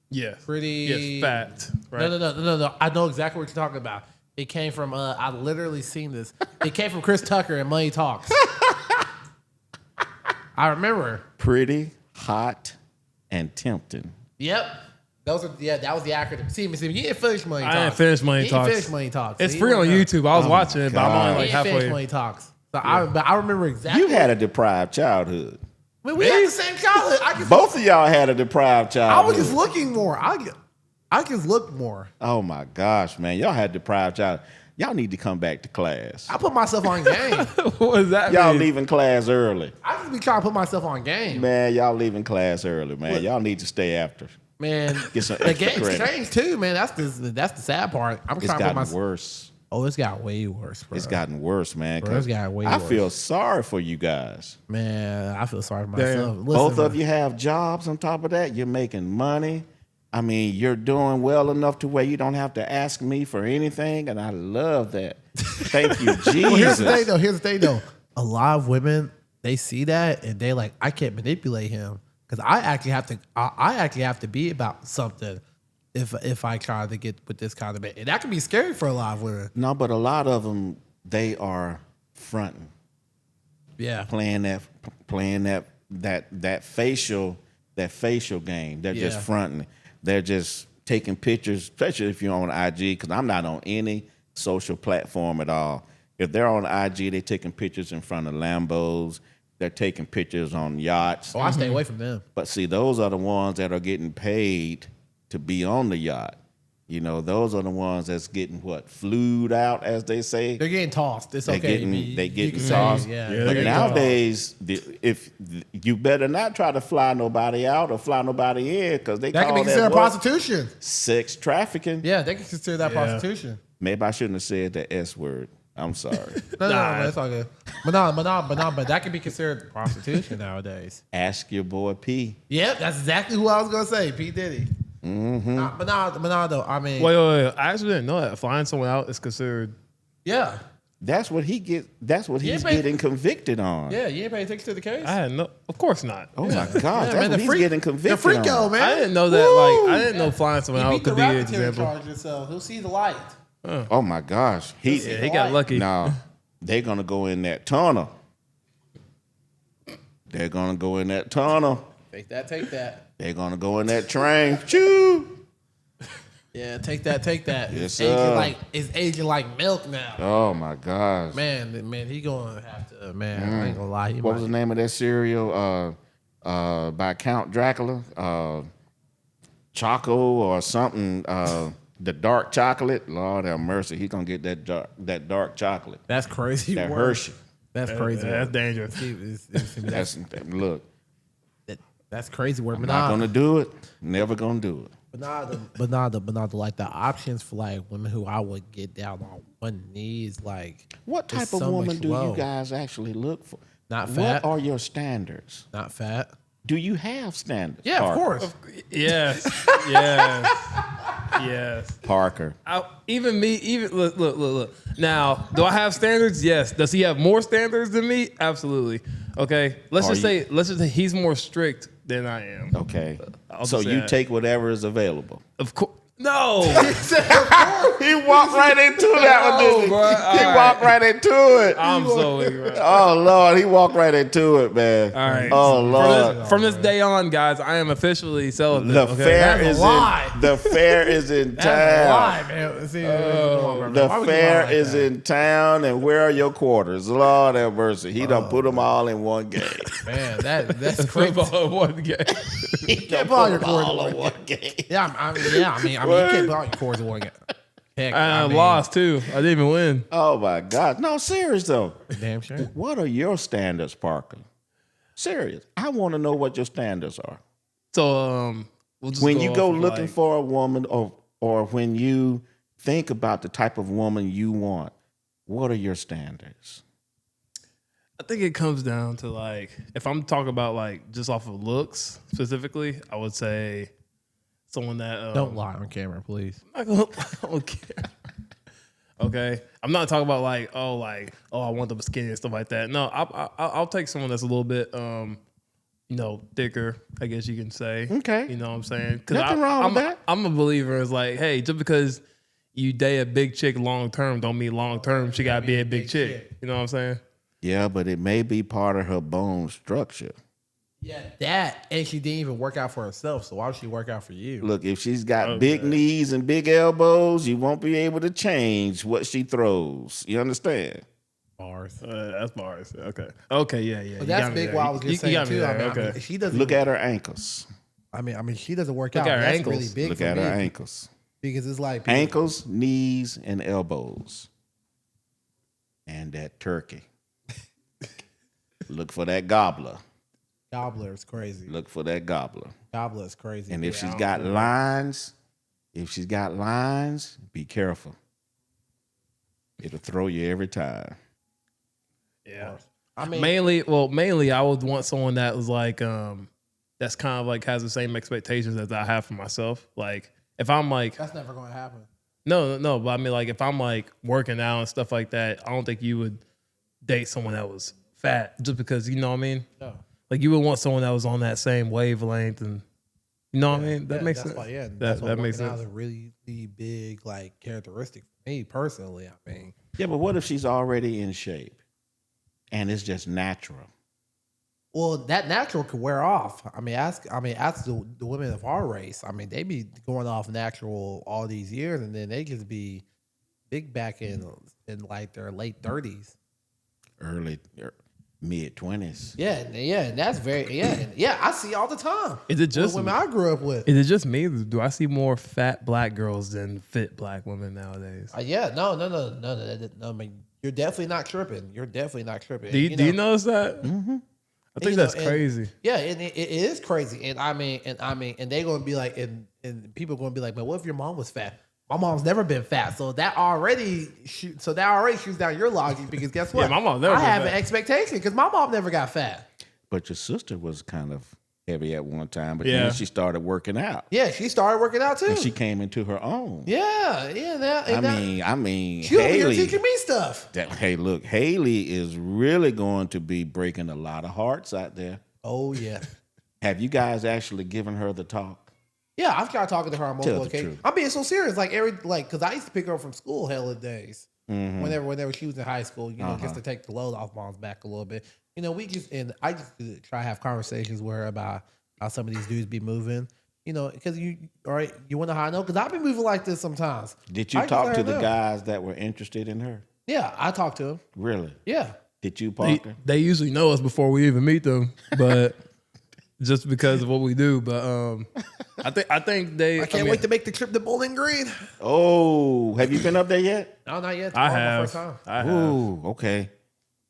Yes. Pretty- Yes. Fat. Right. No. I know exactly what you're talking about. It came from I literally seen this. It came from Chris Tucker in Money Talks. I remember. Pretty, hot, and tempting. Yep. That was the acronym. See, you didn't finish Money Talks. I didn't finish Money You Talks. didn't finish Money Talks. It's So free you on don't know. YouTube. I was watching it, but I'm only God. like You didn't finish halfway. Money Talks. So I remember exactly. You had a deprived childhood. I mean, we had the same childhood. Both of y'all had a deprived I childhood. was just looking more. I just looked more. Oh my gosh, man. Y'all had deprived childhood. Y'all need to come back to class. I put myself on game. What does that Y'all mean? leaving class early. I just be trying to put myself on game. Man, y'all leaving class early, man. Y'all need to stay after. Man, Get some the extra game's credit. changed too, man. That's the sad part. I'm It's trying to put gotten myself. worse. Oh, it's got way worse, bro. It's gotten worse, man. Bro, it's gotten way I worse. feel sorry for you guys. Man, I feel sorry for myself. Listen, Both bro. of you have jobs on top of that. You're making money. I mean, you're doing well enough to where you don't have to ask me for anything, and I love that. Thank you, Jesus. Well, here's the thing though. A lot of women, they see that and they like, I can't manipulate him because I actually have to be about something if I try to get with this kind of man. And that can be scary for a lot of women. No, but a lot of them, they are fronting, Yeah. playing that facial game. They're just Yeah. fronting. They're just taking pictures, especially if you're on IG, because I'm not on any social platform at all. If they're on IG, they're taking pictures in front of Lambos. They're taking pictures on yachts. Oh, I stay away from them. But see, those are the ones that are getting paid to be on the yacht. You know, those are the ones that's getting flued out, as they say. They're getting tossed. It's They okay. getting can say, tossed. Yeah. Yeah, they're But getting nowadays, if you better not try to fly nobody out or fly nobody in, because they that call can be considered what? prostitution. Sex trafficking. Yeah, they can consider that Yeah. prostitution. Maybe I shouldn't have said the S word. I'm sorry. No, Nah. that's all good. But that can be considered prostitution nowadays. Ask your boy P. Yep, that's exactly who I was gonna say. P Diddy. Mm-hmm. But though. I mean, Wait. I actually didn't know that flying someone out is considered. yeah, That's what he get. That's what he's but- getting convicted on. yeah. You ain't paying attention to the case. I had no. Of course not. Oh my gosh, Yeah, that's man, what he's getting convicted The freako, on. man. I didn't know that. Woo! Like I didn't know flying someone He out beat the could be an racketeering example. charge, so he'll see the light. Oh my gosh, Yeah, he got lucky. No, they're gonna go in that tunnel. They're gonna go in that tunnel. Take that. They're gonna go in that train. Choo. Yeah, take that. Yes, It's aging like milk now. Oh my gosh. Man, he gonna have to. Man, I ain't gonna lie. He What was the might. name of that cereal? By Count Dracula, Choco or something. The dark chocolate. Lord have mercy. He's gonna get that dark chocolate. That's crazy. That word. Hershey. That's crazy. That's word. dangerous. That's Look. that's crazy. Word. I'm not gonna do it. Never gonna do it. But not like the options for like women who I would get down on one knee is like What it's type of so woman much do low. you guys actually look for? Not What fat. are your standards? Not fat. Do you have standards? Yeah, of Parker? course. Yes. Yes. Parker. Even look. Now, do I have standards? Yes. Does he have more standards than me? Absolutely. Okay. Let's just say he's more strict than I am. Okay. I'll So just say you that. take whatever is available. Of course. No. He walked right into that one, didn't he? bro. He All walked right into it. I'm so ignorant. Oh Lord, he walked right into it, man. All right. Oh Lord. From this day on, guys, I am officially celibate. The okay? fair That's a is lie. in the fair is in That's a town. lie, man. See, The fair is in town, and where are your quarters? Lord have mercy. He done put them all in one game. Man, that's crazy. Football in one game. He done put all put your them all quarters in one game. Yeah, I mean, you can't put all your cores in one game. Heck, I mean, lost too. I didn't even win. Oh my God. No, serious though. Damn sure. What are your standards, Parker? Serious. I want to know what your standards are. So we'll just When you go off of, looking like- for a woman or when you think about the type of woman you want, what are your standards? I think it comes down to like if I'm talking about like just off of looks specifically, I would say someone that Don't lie on camera, please. I'm not gonna lie on camera. Okay, I'm not talking about like oh I want them skinny and stuff like that. No, I'll take someone that's a little bit thicker, I guess you can say. Okay. You know what I'm saying? 'Cause Nothing wrong with that. I'm a believer. It's like, hey, just because you date a big chick long term, don't mean long term she gotta be a big chick. You know what I'm saying? Yeah, but it may be part of her bone structure. Yeah, that and she didn't even work out for herself. So why would she work out for you? Look, if she's got big knees and big elbows, you won't be able to change what she throws. You understand? Bars. That's bars. Okay, yeah. But You that's got me big. there. What I was You just saying got me too. there. I mean, Okay. she doesn't Look at her ankles. I mean, she doesn't work Look out. at her That's ankles. really big Look for at me her ankles. because it's like Ankles, knees, and elbows. And that turkey. Look for that gobbler. Gobbler is crazy. Look for that gobbler. Gobbler is crazy. And if Yeah, she's I got don't know. lines, be careful. It'll throw you every time. Yeah. I mean, Mainly, I would want someone that was like, that's kind of like has the same expectations as I have for myself. Like, if I'm like, that's never going to happen. no, but I mean, like, if I'm like working out and stuff like that, I don't think you would date someone that was fat just because, you know what I mean? No. Like, you would want someone that was on that same wavelength and, You know what I mean? That makes that's sense. why, That makes working out sense. is a really big like characteristic for me personally. I mean, Yeah, but what if she's already in shape and it's just natural? well, that natural could wear off. I mean, ask the women of our race. I mean, they be going off natural all these years, and then they just be big back in like their late 30s. Early, mid 20s. Yeah, and that's very I see all the time. Is it just women I grew up with? Is it just me? Do I see more fat black girls than fit black women nowadays? No. I mean, you're definitely not tripping. You're definitely not tripping. Do you notice that? Mm-hmm. I think that's crazy. Yeah, and it is crazy. And I mean, they're gonna be like, and people are gonna be like, but what if your mom was fat? My mom's never been fat, so that already shoots down your logic because guess what? Yeah, my mom's never I been have fat. an expectation because my mom never got fat. But your sister was kind of heavy at one time, but Yeah. then she started working out. Yeah, she started working out too. And she came into her own. yeah. I mean, she over here Haley. teaching me stuff. Hey, look, Haley is really going to be breaking a lot of hearts out there. Oh yeah. Have you guys actually given her the talk? Yeah, I've tried talking to her on multiple Tell the occasions. truth. I'm being so serious, because I used to pick her up from school hella days. Whenever she was in high school, just to take the load off mom's back a little bit. I just try to have conversations with her about how some of these dudes be moving. Because you want to know how I know? Because I've been moving like this sometimes. Did you talk to the guys that were interested in her? Yeah, I talked to him. Really? Yeah. Did you, Parker? They usually know us before we even meet them, but just because of what we do. But I think they. I can't wait to make the trip to Bowling Green. Oh, have you been up there yet? No, not yet. I Tomorrow, my have. first time. I have. Ooh, okay.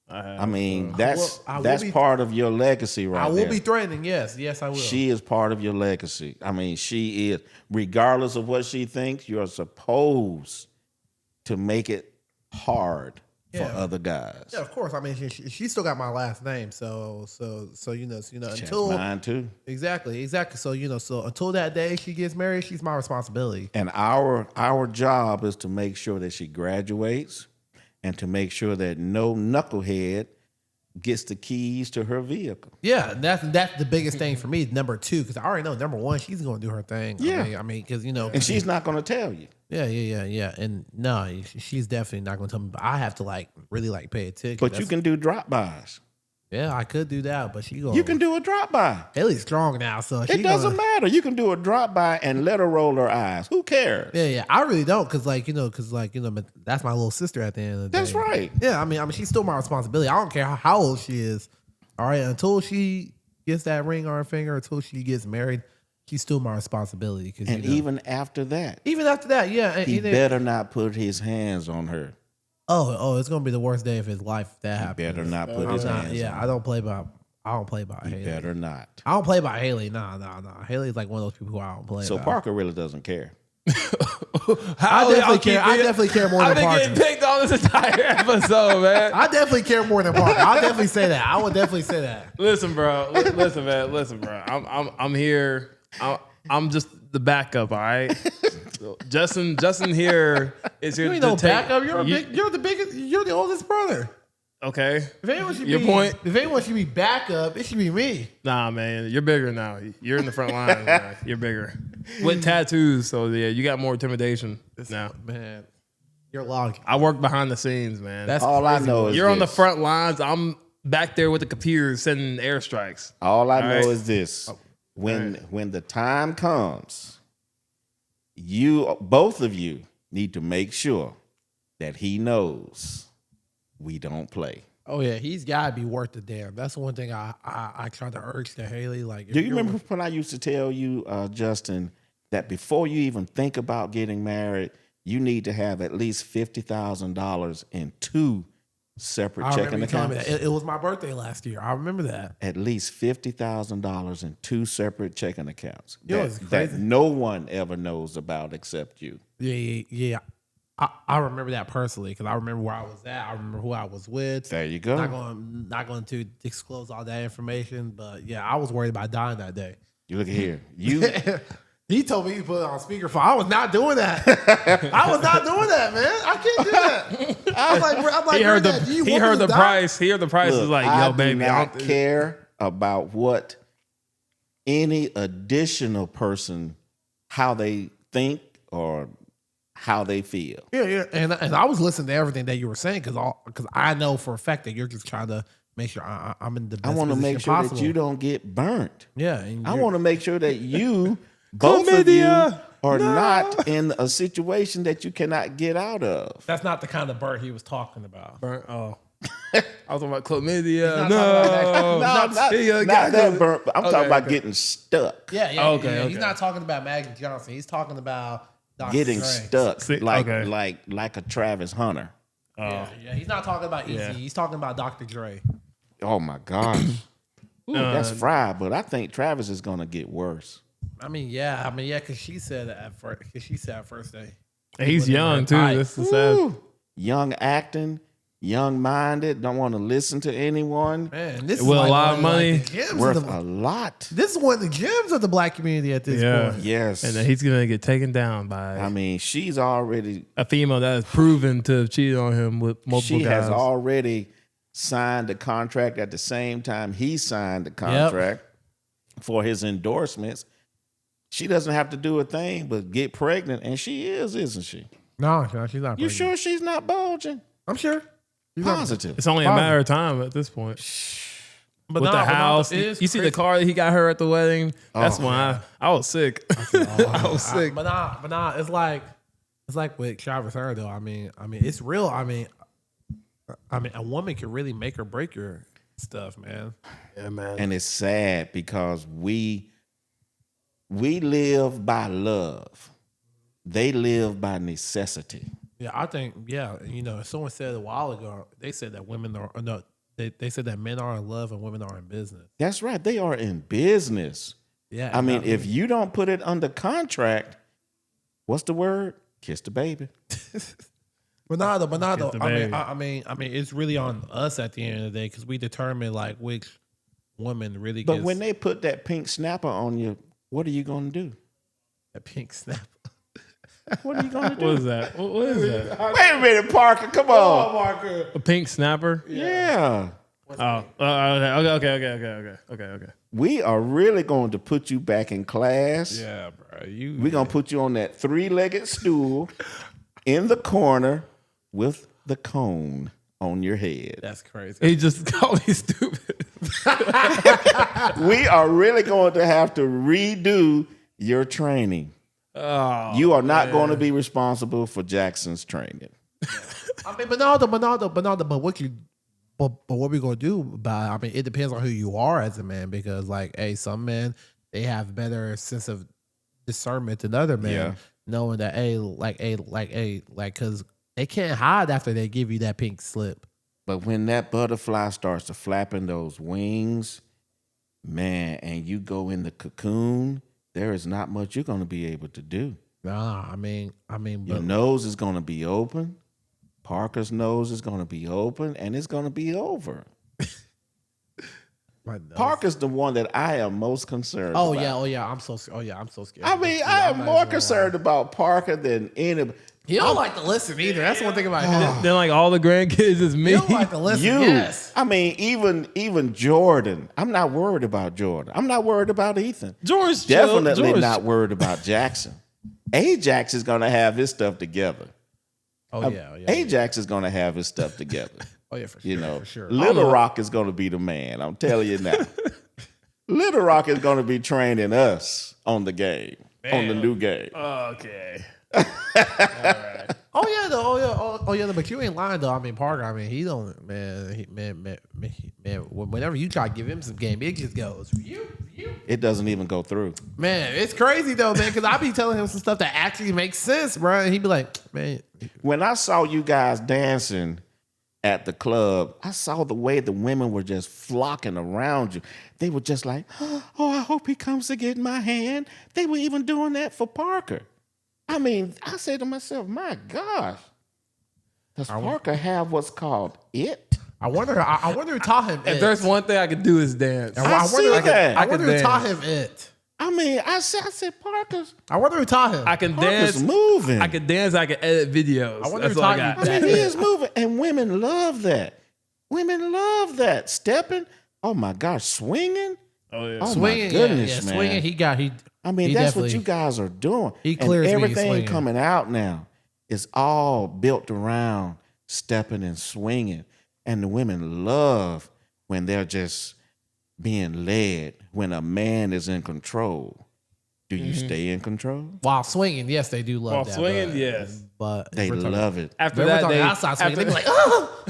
I have. I mean, I will that's be- part of your legacy right I will there. be threatening. Yes, I will. She is part of your legacy. I mean, she is. Regardless of what she thinks, you're supposed to make it hard for other guys. Yeah, of course. I mean, she still got my last name, so That's until mine too. exactly. So until that day she gets married, she's my responsibility. And our job is to make sure that she graduates and to make sure that no knucklehead gets the keys to her vehicle. Yeah, that's the biggest thing for me. Number two, because I already know number one, she's going to do her thing. Yeah. I mean, because And she's not going to tell you. Yeah. And no, she's definitely not going to tell me. But I have to really pay attention. But you can do drop-bys. Yeah, I could do that, but she going. You can do a drop-by. Haley's strong now, so It doesn't matter. You can do a drop-by and let her roll her eyes. Who cares? Yeah. I really don't, because but that's my little sister at the end of the day. That's right. Yeah, I mean, she's still my responsibility. I don't care how old she is. All right, until she gets that ring on her finger, until she gets married, she's still my responsibility. And even after that, yeah. he better not put his hands on her. Oh, it's gonna be the worst day of his life if that happens. Better not put his hands on her. I don't play by Haley. Better not. I don't play by Haley. Nah. Haley's like one of those people who I don't play. So by. Parker really doesn't care. I definitely care more than I've been Parker. getting picked on this entire episode, man. I definitely care more than Parker. I'll definitely say that. I would definitely say that. Listen, bro. Listen, man. Listen, bro. I'm here. I'm just the backup. All right. Justin here is here. You ain't to no take- backup. You're the biggest. You're the oldest brother. Okay. If anyone should Your point? If anyone should be backup, it should be me. Nah, man. You're bigger now. You're in the front line. Man. You're bigger with tattoos. So yeah, you got more intimidation now. Man, you're logging. I work behind the scenes, man. That's All I crazy. know is You're on the this. front lines. I'm back there with the computers sending airstrikes. All I know right. is this: when the time comes, both of you need to make sure that he knows we don't play. Oh yeah, he's got to be worth the damn. That's the one thing I try to urge to Haley. Like, Do you remember when I used to tell you, Justin, that before you even think about getting married, you need to have at least $50,000 in two separate checking accounts? It was my birthday last year. I remember that. At least $50,000 in two separate checking accounts Yo, it's that crazy. no one ever knows about except you. Yeah. I remember that personally because I remember where I was at. I remember who I was with. There you go. Not going to disclose all that information, but yeah, I was worried about dying that day. You look at here. You He told me to put it on speakerphone. I was not doing that. I was not doing that, man. I can't do that. I was like, He heard "Granddad, do you the want me to die?" price. He heard the price is look, like, I yo, baby, do I not don't care about what any additional person how they think or how they feel. Yeah. And I was listening to everything that you were saying because I know for a fact that you're just trying to make sure I'm in the best I want to position make sure possible. that you don't get burnt. Yeah. And I you're- want to make sure that you, both of you, Chlamydia. are not in a situation that you cannot get out of. That's not the kind of burnt he was talking about. Burnt. Oh, I was talking about chlamydia. He's not talking No, about not got that burnt, but I'm talking about okay. getting stuck. Yeah. Okay. He's not talking about Magic Johnson. He's talking about Dr. Getting Dre. stuck See, like okay. like a Travis Hunter. Yeah. He's not talking about Easy. Yeah. He's talking about Dr. Dre. Oh my gosh. Ooh, that's fried, but I think Travis is gonna get worse. Yeah, because she said that at first. Because she said at first day. He's young too. Right. This is sad. Ooh, young acting, young minded, don't want to listen to anyone. Man, this Well, is a lot of one money. the gems Worth of the, a lot. this is one of the gems of the black community at this Yeah. point. Yes. And then he's gonna get taken down by I mean, she's already a female that is proven to have cheated on him with multiple she guys. has already signed the contract at the same time he signed the contract for his endorsements. She doesn't have to do a thing but get pregnant, and she is, isn't she? No, she's not. You pregnant. sure she's not bulging? I'm sure. She's not- Positive. It's only a matter of time at this point. But With no, the but no, house, it is you see the crazy. car that he got her at the wedding. That's Oh, when I was sick. I was sick. But nah, it's like with Travis Hunter though. I mean, it's real. I mean, a woman can really make or break your stuff, man. Yeah, man. And it's sad because we live by love. They live by necessity. Yeah, I think someone said a while ago. They said that women are no. They said that men are in love and women are in business. That's right. They are in business. Yeah, I mean, if you don't put it under contract, what's the word? Kiss the baby. Bernardo. the baby. I mean, it's really on us at the end of the day because we determine like which woman really But gets when they put that pink snapper on you, what are you going to do? a pink snap. What are you going to do? What is that? What is that? Wait a minute, Parker. Come on. Marker. A pink snapper? Yeah. Okay. We are really going to put you back in class. Yeah, bro. We're going to put you on that three-legged stool in the corner with the cone on your head. That's crazy. He just called me stupid. We are really going to have to redo your training. Oh, You are not going to be responsible for Jackson's training. I mean, Bernardo, but what we gonna do about it? I mean, it depends on who you are as a man because, like, hey, some men they have better sense of discernment than other men, Yeah. knowing that, because they can't hide after they give you that pink slip. But when that butterfly starts to flapping those wings, man, and you go in the cocoon, there is not much you're going to be able to do. Nah, I mean, Your but nose is going to be open. Parker's nose is going to be open, and it's going to be over. my nose. Parker's the one that I am most concerned Oh about. yeah, I'm so scared. I mean, I am more concerned about Parker than anybody. He don't like to listen either. That's one thing about him. Then like all the grandkids is me. He don't like to listen. You, Yes. I mean, even Jordan. I'm not worried about Jordan. I'm not worried about Ethan. George Definitely George, not worried about Jackson. Ajax is going to have his stuff together. Oh yeah. Ajax is going to have his stuff together. Oh yeah, for sure. You know, for sure. Little Rock is going to be the man. I'm telling you now. Little Rock is going to be training us on the game, on the new game. Okay. Oh yeah, though. Oh yeah. But you ain't lying though. I mean, Parker. I mean, he don't. Man. Whenever you try to give him some game, it just goes. You. It doesn't even go through. Man, it's crazy though, man. Because I be telling him some stuff that actually makes sense, bro. And he be like, man. When I saw you guys dancing at the club, I saw the way the women were just flocking around you. They were just like, oh, I hope he comes to get my hand. They were even doing that for Parker. I mean, I said to myself, my gosh, does Parker have what's called it? I wonder who taught him If it. there's one thing I could do is dance. I see that. I wonder who dance. taught him it. I mean, I said Parker's I wonder who taught him. I can Parker's dance. moving. I can dance. I can edit videos. I wonder That's who all I taught you got. I mean, he is moving, and women love that. Women love that. Stepping, oh my gosh, swinging. Oh yeah. Oh, Swinging, my goodness, yeah, man. swinging. I mean, he that's what definitely- you guys are doing. he And clears me everything swinging. coming out now is all built around stepping and swinging. And the women love when they're just being led, when a man is in control. Do you stay in control? While swinging, yes, they do love While that. swinging, but, yes. but They we're talking- love it. After We're that, talking they outside swinging. They after, be like, oh,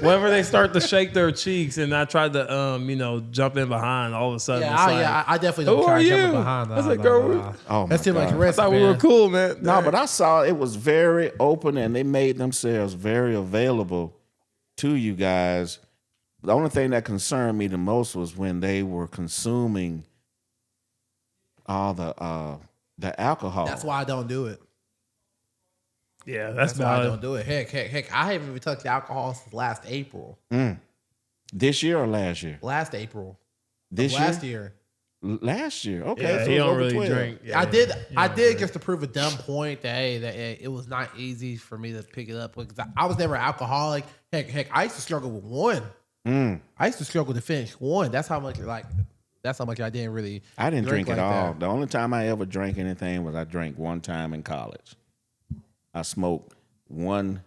whenever they start to shake their cheeks, and I tried to jump in behind, all of a sudden, yeah, it's like, I definitely who don't try are jumping you? behind. I was like, girl, Oh, That's my too much God. I risk, thought we man. were cool, man. No, but I saw it was very open and they made themselves very available to you guys. The only thing that concerned me the most was when they were consuming all the alcohol. That's why I don't do it. yeah, that's That's why I about don't it. do it. Heck. I haven't even touched alcohol since last April. This year or last year? Last April. This Last year? year. Last year. Okay. Yeah, so he it's don't over really 12. drink. Yeah, I did. he I don't did drink. just to prove a dumb point that it was not easy for me to pick it up because I was never alcoholic. Heck, I used to struggle with one. I used to struggle to finish one. That's how much I didn't really. I didn't drink like at all. that. The only time I ever drank anything was I drank one time in college. I smoked one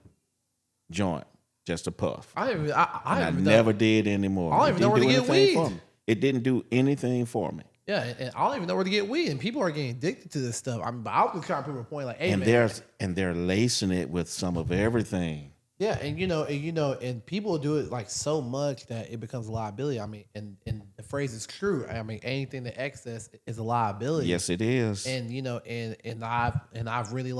joint, just a puff. I And I haven't even never did anymore. I don't It even know didn't where to do get anything for weed. me. It didn't do anything for me. Yeah, and I don't even know where to get weed, and people are getting addicted to this stuff. I mean, but I was trying to prove a point, like, hey, And man, they're lacing it with some of everything. yeah, and people do it like so much that it becomes a liability. I mean, and the phrase is true. I mean, anything to excess is a liability. Yes, it is. And I've really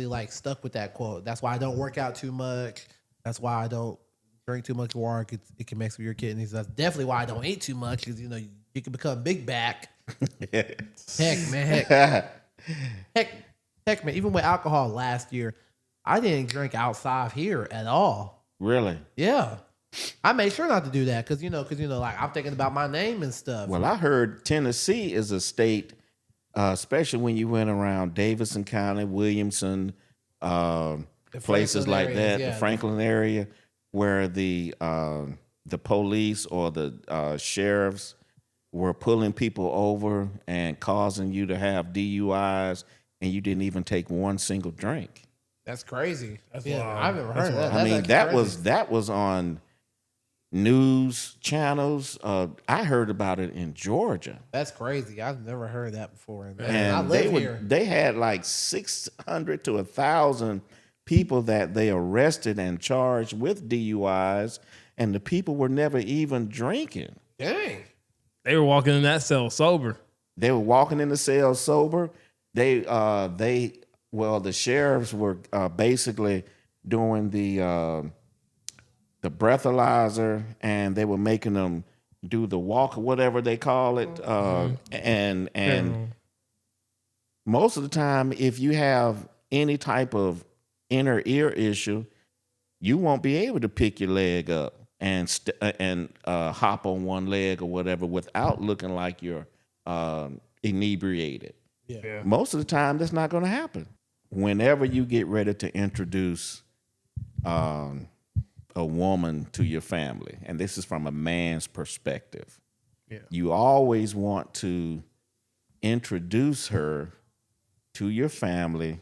like stuck with that quote. That's why I don't work out too much. That's why I don't drink too much water. It can mess with your kidneys. That's definitely why I don't eat too much because you can become big back. Heck, man. Heck, man. Even with alcohol last year, I didn't drink outside here at all. Really? Yeah, I made sure not to do that because like I'm thinking about my name and stuff. Well, I heard Tennessee is a state, especially when you went around Davidson County, Williamson, places Franklin like areas, that, yeah. the Franklin area, where the police or the sheriffs were pulling people over and causing you to have DUIs, and you didn't even take one single drink. That's crazy. That's yeah, wild. I've never heard of that. I That's mean, actually that crazy. was on news channels. I heard about it in Georgia. That's crazy. I've never heard that before. And I And live here. they had like 600 to 1,000 people that they arrested and charged with DUIs, and the people were never even drinking. Dang. They were walking in that cell sober. They were walking in the cell sober. The sheriffs were basically doing the breathalyzer, and they were making them do the walk or whatever they call it. And most of the time, if you have any type of inner ear issue, you won't be able to pick your leg up and hop on one leg or whatever without looking like you're inebriated. Yeah. Most of the time, that's not going to happen. Whenever you get ready to introduce a woman to your family, and this is from a man's perspective, you always want to introduce her to your family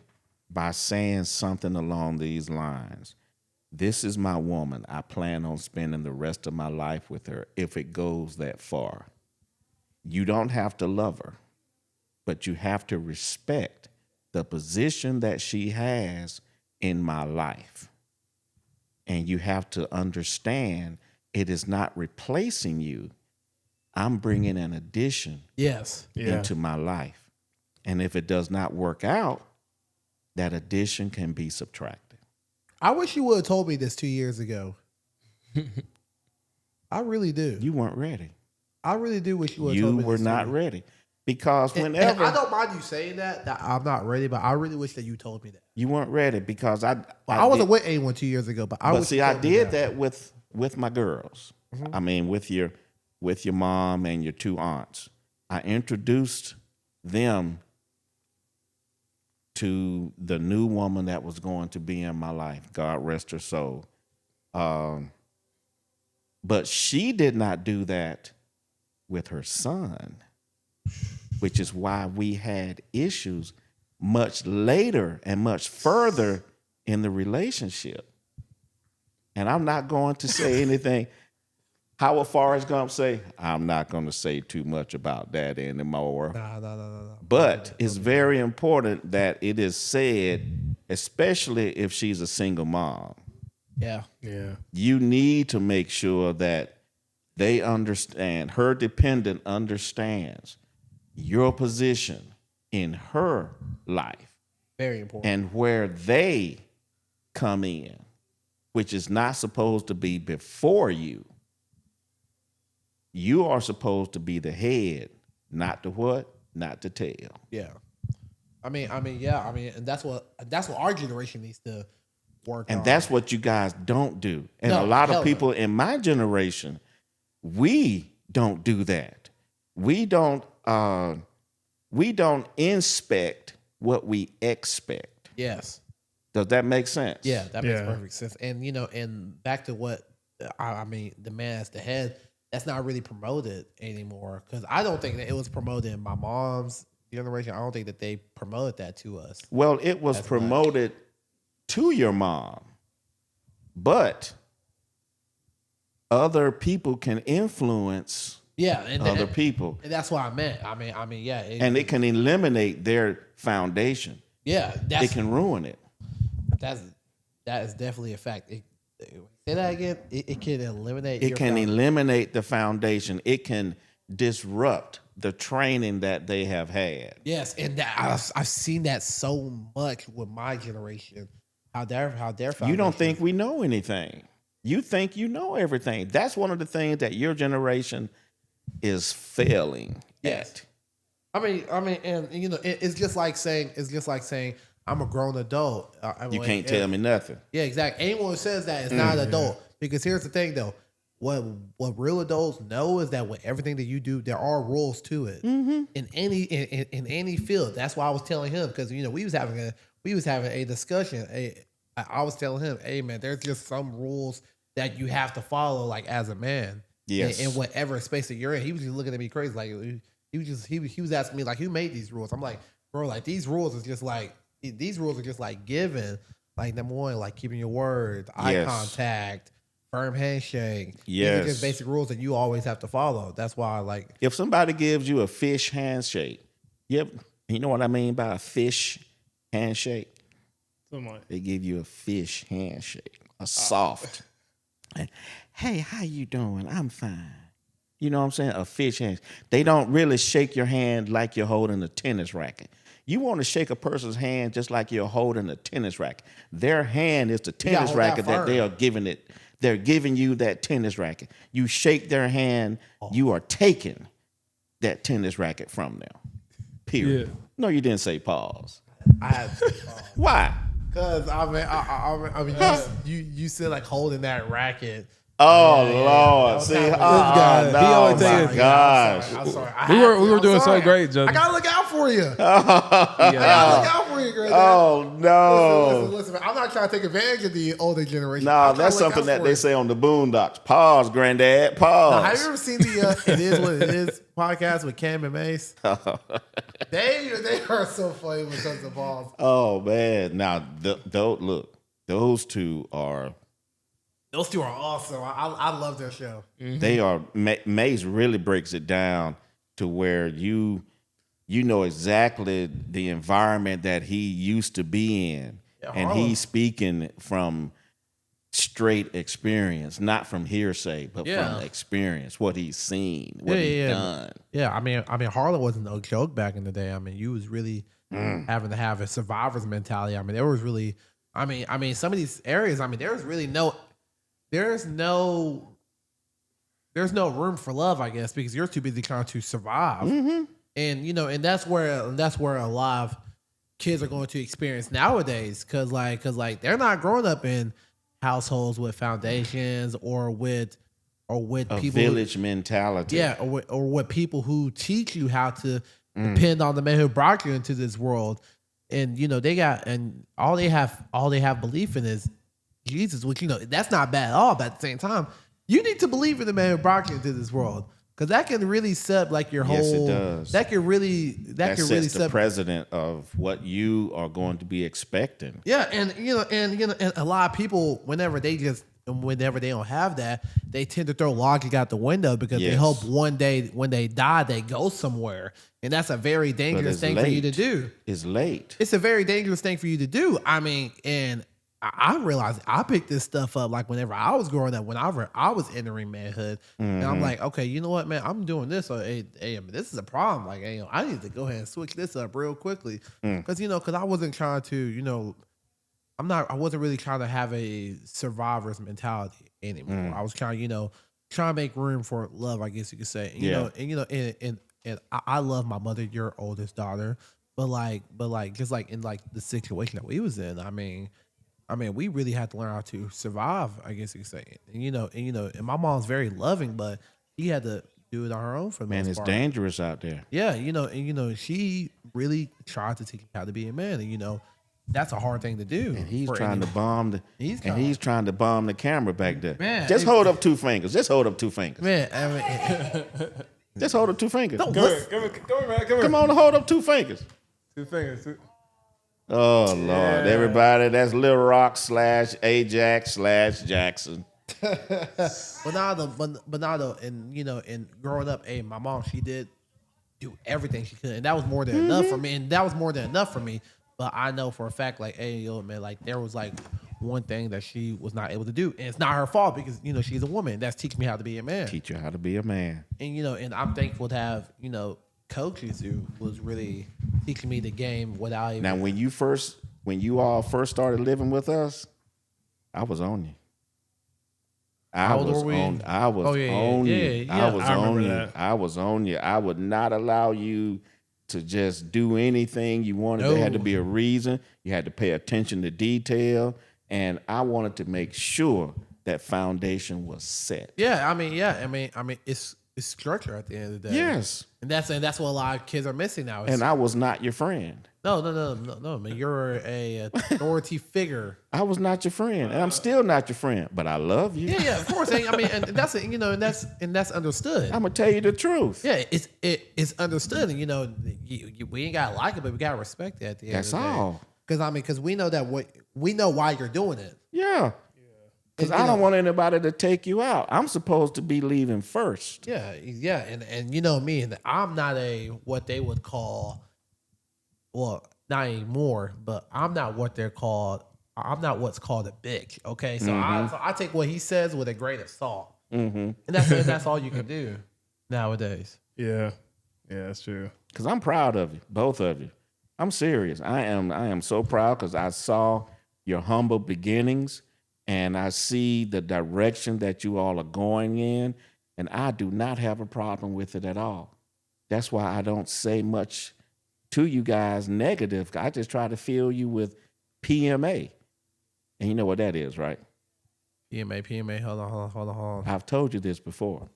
by saying something along these lines. This is my woman. I plan on spending the rest of my life with her if it goes that far. You don't have to love her, but you have to respect the position that she has in my life. And you have to understand it is not replacing you. I'm bringing an addition Yes. into my life. And if it does not work out, that addition can be subtracted. I wish you would have told me this 2 years ago. I really do. You weren't ready. I really do wish you would have told You me were this not 2 years. ready. Because And whenever I don't mind you saying that I'm not ready, but I really wish that you told me that. you weren't ready, because I wasn't with anyone 2 years ago, but I But wish see, you I told me did that with my girls. Mm-hmm. I mean, with your mom and your two aunts. I introduced them to the new woman that was going to be in my life. God rest her soul. But she did not do that with her son, which is why we had issues much later and much further in the relationship. And I'm not going to say anything. How would Forrest Gump say? I'm not going to say too much about that anymore. No. But it's very important that it is said, especially if she's a single mom. Yeah. Yeah. You need to make sure that they understand, her dependent understands your position in her life Very important. and where they come in, which is not supposed to be before you. You are supposed to be the head, not the what, not the tail. Yeah. And that's what our generation needs to work on. And that's what you guys don't do. And No, a lot hell of people in my generation, we don't do that. We don't inspect what we expect. Yes. Does that make sense? Yeah, that makes Yeah. perfect sense. And and back to what the man as the head, that's not really promoted anymore. Because I don't think that it was promoted in my mom's generation. I don't think that they promoted that to us. Well, it was promoted to your mom, but other people can influence Yeah, and other people, and that's what I meant. Yeah, and it can eliminate their foundation. yeah, It can ruin it. that is definitely a fact. Say that again. It can eliminate. It your can foundation. eliminate the foundation. It can disrupt the training that they have had. Yes, and I've seen that so much with my generation. How their foundation. You don't think we know anything. You think you know everything. That's one of the things that your generation is failing Yes. at. And it's just like saying I'm a grown adult. You can't tell me nothing. Yeah, exactly. Anyone who says that is not an adult. Because here's the thing, though. What real adults know is that with everything that you do, there are rules to it. In any field. That's why I was telling him, because we was having a discussion. I was telling him, hey man, there's just some rules that you have to follow, like as a man. Yes. In whatever space that you're in. He was just looking at me crazy, like he was asking me like, who made these rules? I'm like, bro, like these rules are just like given. Like number one, like keeping your word, eye contact, firm handshake. Yes. These are just basic rules that you always have to follow. That's why, like, If somebody gives you a fish handshake, you know what I mean by a fish handshake? They give you a fish handshake, a soft. Hey, how you doing? I'm fine. You know what I'm saying? A fish handshake. They don't really shake your hand like you're holding a tennis racket. You want to shake a person's hand just like you're holding a tennis racket. Their hand is the tennis hold that racket that firm. they are giving it. They're giving you that tennis racket. You shake their hand, you are taking that tennis racket from them. Period. Yeah. No, you didn't say pause. I had to, Why? because you said like holding that racket. Oh Yeah, Lord! that was See, kinda oh, weird. This guy, he no, always my thinking- gosh! I'm sorry. We were doing so great, Justin. I gotta look out for you. I gotta look out for you, girl. Oh no! Listen, man, I'm not trying to take advantage of the older generation. No, I'm trying that's to look something out that for they you. say on the Boondocks. Pause, Granddad. Pause. Have you ever seen the It Is What It Is podcast with Cam and Mace? They are so funny when it comes to balls. Oh man! Now, look, those two are. Those two are awesome. I love their show. They are. Mace really breaks it down to where you know exactly the environment that he used to be in, Yeah, and Harlem. he's speaking from straight experience, not from hearsay, but Yeah. from experience, what he's seen, what he's done. Yeah, I mean, Harlem wasn't no joke back in the day. I mean, you was really having to have a survivor's mentality. I mean, there was really, I mean, some of these areas. I mean, there's no room for love, I guess, because you're too busy trying to survive. And and that's where a lot of kids are going to experience nowadays, because they're not growing up in households with foundations or with A people village mentality. yeah, or with people who teach you how to depend on the man who brought you into this world. And all they have belief in is Jesus, which that's not bad at all. But at the same time, you need to believe in the man who brought you into this world, Because that can really set like your whole. Yes, it does. That can really sets the set precedent of what you are going to be expecting. Yeah, and a lot of people whenever they don't have that, they tend to throw logic out the window because they Yes. hope one day when they die they go somewhere, and that's a very dangerous it's thing for you to late. do. It's late. It's a very dangerous thing for you to do. I mean, and I realized I picked this stuff up like whenever I was growing up, whenever I was entering manhood, and I'm like, okay, you know what, man, I'm doing this. So, hey, this is a problem. Like, hey, I need to go ahead and switch this up real quickly because I wasn't trying to, I wasn't really trying to have a survivor's mentality anymore. I was trying to make room for love, I guess you could say. And I love my mother, your oldest daughter, but just like in like the situation that we was in, I mean, we really had to learn how to survive, I guess you could say. And my mom's very loving, but she had to do it on her own for the Man, most it's part. dangerous out there. Yeah, she really tried to teach me how to be a man, and that's a hard thing to do. And he's for trying to anyone. bomb He's trying to bomb the camera back there. Man, just hold up 2 fingers. Just hold up 2 fingers. Man, I mean, Just hold up 2 fingers. don't Come listen. here, man. Come here. Come on, hold up 2 fingers. 2 fingers. Oh Lord, everybody, that's Lil Rock / Ajax / Jackson. But now though, and growing up, hey, my mom, she did do everything she could, and that was more than enough for me. But I know for a fact, like, hey, man, like there was like one thing that she was not able to do, and it's not her fault because she's a woman. That's teaching me how to be a man. Teach you how to be a man. And and I'm thankful to have coaches who was really teaching me the game without even. Now, when you all first started living with us, I was on you. How old were we? I was Oh, yeah, on yeah, you. yeah, I was I on remember you. that. I was on you. I would not allow you to just do anything you wanted. No. There had to be a reason. You had to pay attention to detail, and I wanted to make sure that foundation was set. I mean, it's structure at the end of the day. Yes. And that's what a lot of kids are missing now. And I was not your friend. No, man. You're a authority figure. I was not your friend, and I'm still not your friend. But I love you. Yeah, of course. I mean, and that's and that's understood. I'm gonna tell you the truth. Yeah, it's understood, and we ain't gotta like it, but we gotta respect it at the end. That's of the day. all. Because we know that we know why you're doing it. Yeah. Because And, I don't want anybody to take you out. I'm supposed to be leaving first. Yeah, and you know me, and I'm not what they would call, well, not anymore, but I'm not what they're called. I'm not what's called a bitch. Okay, so I take what he says with a grain of salt, and that's all you can do nowadays. Yeah, that's true. Because I'm proud of you, both of you. I'm serious. I am so proud because I saw your humble beginnings, and I see the direction that you all are going in, and I do not have a problem with it at all. That's why I don't say much to you guys negative. I just try to fill you with PMA. And you know what that is, right? PMA. Hold on. I've told you this before.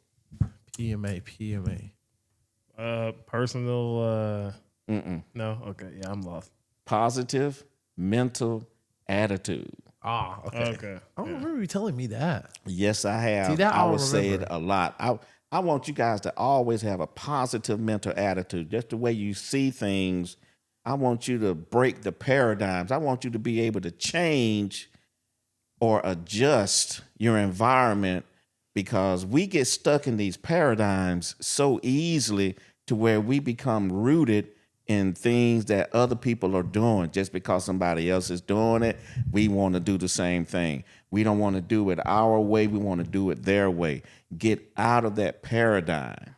PMA. Personal. No. Okay. Yeah, I'm lost. Positive mental attitude. Ah, okay. Okay. I don't remember you telling me that. Yes, I have. See, that I I would say it remember. a lot. I want you guys to always have a positive mental attitude. Just the way you see things. I want you to break the paradigms. I want you to be able to change or adjust your environment because we get stuck in these paradigms so easily to where we become rooted in things that other people are doing. Just because somebody else is doing it, we want to do the same thing. We don't want to do it our way. We want to do it their way. Get out of that paradigm.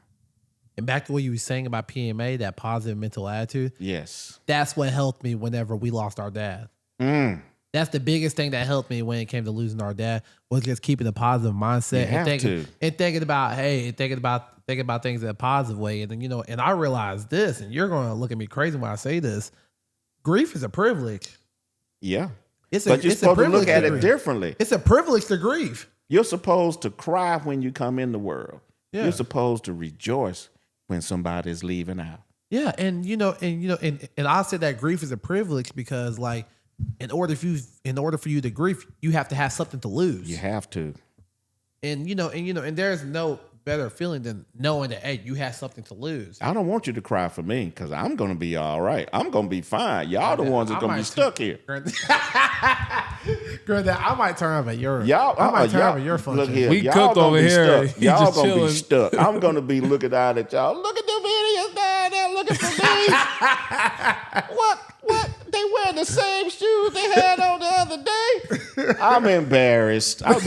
And back to what you were saying about PMA, that positive mental attitude. Yes. That's what helped me whenever we lost our dad. That's the biggest thing that helped me when it came to losing our dad was just keeping a positive mindset You have and thinking about things in a positive way. And then, and I realized this, and you're going to look at me crazy when I say this. Grief is a privilege. Yeah. It's But you're it's supposed to privilege look at it grieve. differently. It's a privilege to grieve. You're supposed to cry when you come in the world. Yeah. You're supposed to rejoice when somebody's leaving out. Yeah, and I said that grief is a privilege because, like, in order for you to grieve, you have to have something to lose. You have to. And there's no better feeling than knowing that, hey, you had something to lose. I don't want you to cry for me because I'm going to be all right. I'm going to be fine. Y'all the ones that going to be stuck here. Granddad, I might turn up at your. Y'all, I might turn y'all, up at your function. look here. We y'all cooked gonna over be here. Stuck. He Y'all just going to be chilling. stuck. I'm going to be looking out at y'all. Look at them idiots down there looking for me. What? They wearing the same shoes they had on the other day? I'm embarrassed. I'll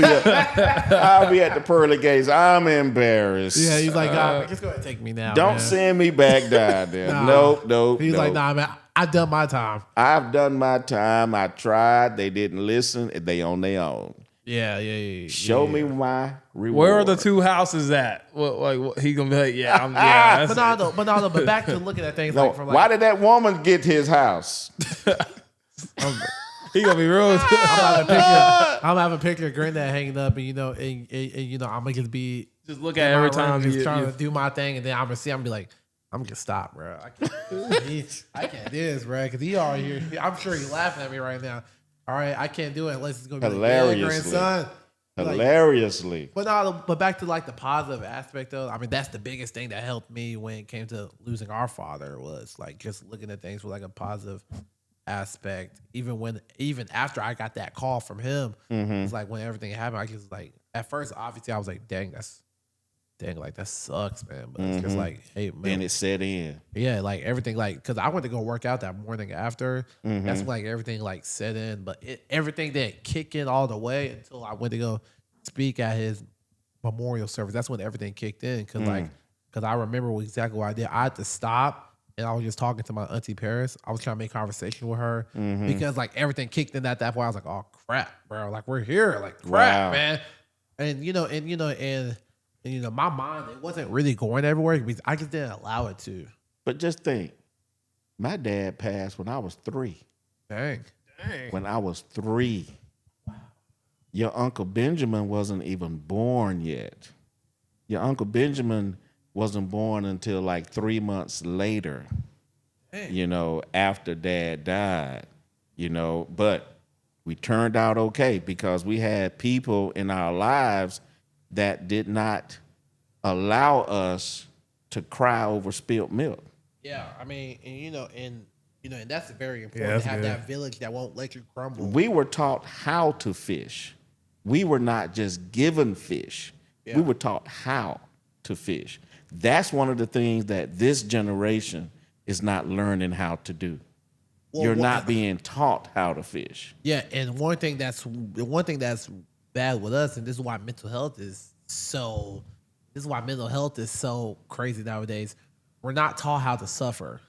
be at the pearly gates. I'm embarrassed. Yeah, he's like, God, just go ahead and take me now. Don't man. send me back down there. Nah. Nope. He's like, nah, man, I've done my time. I've done my time. I tried. They didn't listen. They on their own. Yeah. Show me my reward. Where are the two houses at? What he gonna be like? Yeah, that's But no, but back to looking at things No, like from like. why did that woman get his house? he gonna be real. I'm gonna have a picture of Granddad hanging up, and I'm gonna just be Just look at every time just you trying to do my thing, and then I'm gonna be like, I'm gonna stop, bro. I can't do this, bro, because he already here. I'm sure he's laughing at me right now. All right, I can't do it unless it's gonna be Hilariously. like, yeah, grandson. Hilariously. But back to like the positive aspect though. I mean, that's the biggest thing that helped me when it came to losing our father was like just looking at things with like a positive aspect. Even after I got that call from him, it's like when everything happened, I just like at first obviously I was like, dang, like that sucks, man. But it's just like, hey, man. And it set in. Yeah, like everything, like, because I went to go work out that morning after. That's when, like, everything, like, set in. But everything didn't kick in all the way until I went to go speak at his memorial service. That's when everything kicked in. Because I remember exactly what I did. I had to stop, and I was just talking to my auntie Paris. I was trying to make conversation with her because, like, everything kicked in at that point. I was like, oh, crap, bro. Like, we're here. Like, crap, man. And my mind, it wasn't really going everywhere because I just didn't allow it to. But just think, my dad passed when I was 3. Dang. When I was 3. Wow. Your Uncle Benjamin wasn't even born yet. Your Uncle Benjamin wasn't born until like 3 months later, after Dad died, But we turned out okay because we had people in our lives that did not allow us to cry over spilled milk. Yeah, I mean, and that's very important to have that village that won't let you crumble. We were taught how to fish. We were not just given fish. Yeah. We were taught how to fish. That's one of the things that this generation is not learning how to do. Well, you're not being taught how to fish. Yeah, and one thing that's bad with us, and this is why mental health is so crazy nowadays. We're not taught how to suffer.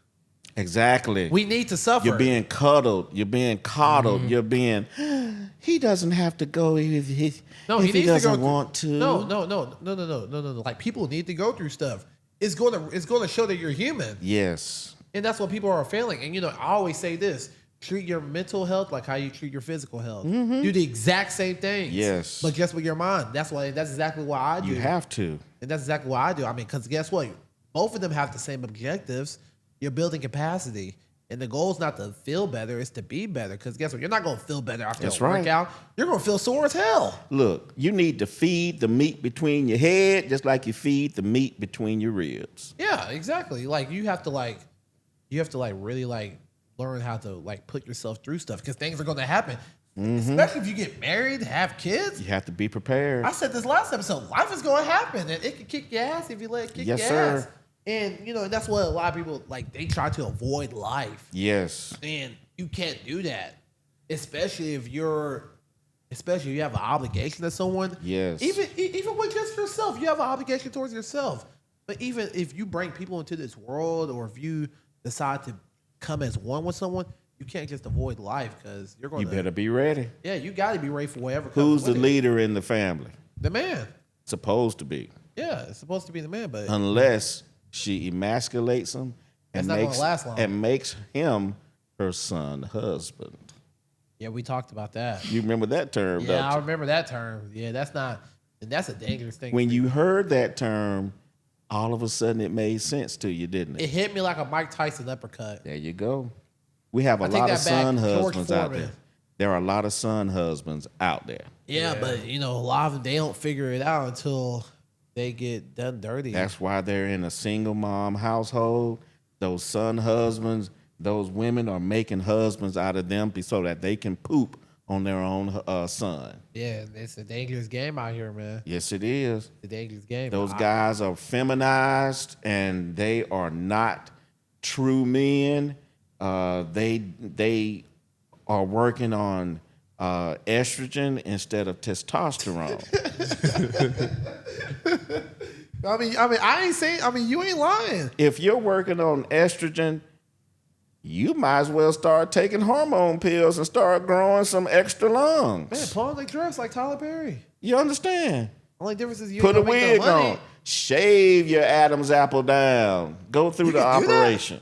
Exactly. We need to suffer. You're being cuddled. You're being coddled. You're being. He doesn't have to go if he doesn't want to. No. Like people need to go through stuff. It's going to show that you're human. Yes. And that's what people are failing. And I always say this: treat your mental health like how you treat your physical health. Do the exact same things. Yes. But just with your mind. That's exactly what I do. You have to. And that's exactly what I do. I mean, because guess what? Both of them have the same objectives. You're building capacity. And the goal is not to feel better, it's to be better. Because guess what? You're not going to feel better after a workout. You're going to feel sore as hell. Look, you need to feed the meat between your head just like you feed the meat between your ribs. Yeah, exactly. Like you have to really learn how to put yourself through stuff because things are going to happen. Especially if you get married, have kids. You have to be prepared. I said this last episode, life is going to happen and it can kick your ass if you let it kick your ass. And, and that's what a lot of people, they try to avoid life. Yes. And you can't do that. Especially if you have an obligation to someone. Yes. Even with just yourself, you have an obligation towards yourself. But even if you bring people into this world or if you decide to come as one with someone, you can't just avoid life because you're going to. You better be ready. Yeah, you got to be ready for whatever comes. Who's the leader in the family? The man. Supposed to be. Yeah, it's supposed to be the man, but. Unless she emasculates him and makes him her son husband. Yeah, we talked about that. You remember that term, Yeah, I remember that term. Yeah, that's a dangerous thing. When you heard that term, all of a sudden it made sense to you, didn't it? It hit me like a Mike Tyson uppercut. There you go. We have a lot of son husbands out there. There are a lot of son husbands out there. Yeah, but a lot of them, they don't figure it out until they get done dirty. That's why they're in a single mom household. Those son husbands, those women are making husbands out of them so that they can poop on their own son. Yeah, it's a dangerous game out here, man. Yes, it is. It's a dangerous game. Those guys are feminized and they are not true men. They are working on estrogen instead of testosterone. I ain't saying. I mean, you ain't lying. If you're working on estrogen, you might as well start taking hormone pills and start growing some extra lungs. Man, put on the dress like Tyler Perry. You understand? Only difference is you Put a ain't gonna make wig no money. on. Shave your Adam's apple down. Go through the can do that? operation.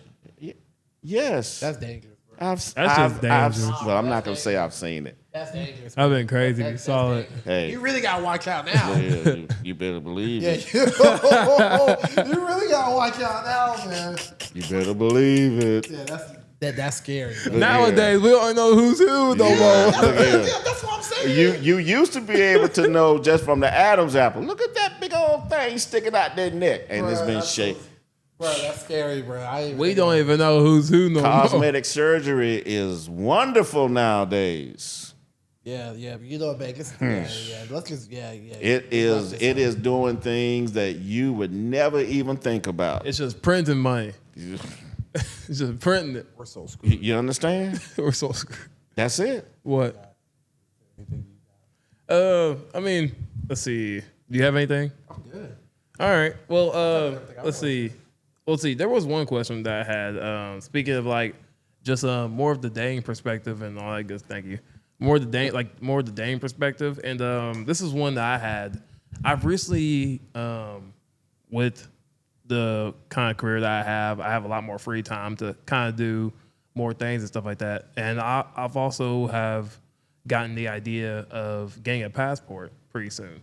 Yes. That's dangerous, bro. That's just dangerous. Well, I'm not going to say I've seen it. That's dangerous. I've been crazy. That's Saw it. dangerous. Hey. You really gotta watch out now. Yeah, you better believe Yeah, it. you really gotta watch out now, man. You better believe it. Yeah, that's scary. Bro. Look Nowadays, we don't know who's who no more. Look here. That's what I'm saying. You used to be able to know just from the Adam's apple. Look at that big old thing sticking out their neck, and it's been shaped. Bro, that's scary, bro. We don't even know who's who no more. Cosmetic surgery is wonderful nowadays. Yeah, but you know what, man? Let's just. It is doing things that you would never even think about. It's just printing money. It's just printing it. We're so screwed. You understand? We're so screwed. That's it. What? I mean, let's see. Do you have anything? I'm good. All right. Well, let's see. There was one question that I had. Speaking of like just more of the dating perspective and all that good. Thank you. More of the dating perspective, and this is one that I had. I've recently, with the kind of career that I have a lot more free time to kind of do more things and stuff like that. And I've also have gotten the idea of getting a passport pretty soon.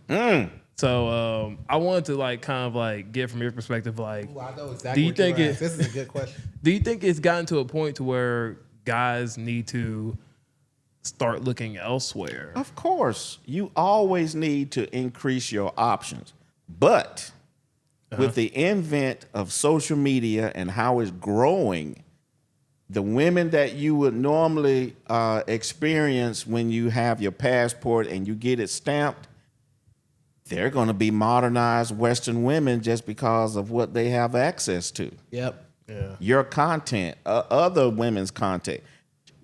So I wanted to like kind of like get from your perspective, like, Ooh, I know exactly. do you think this is a good question? do you think it's gotten to a point to where guys need to start looking elsewhere? Of course, you always need to increase your options. But with the invent of social media and how it's growing, the women that you would normally experience when you have your passport and you get it stamped, they're going to be modernized Western women just because of what they have access to. Yep. Yeah. Your content, other women's content.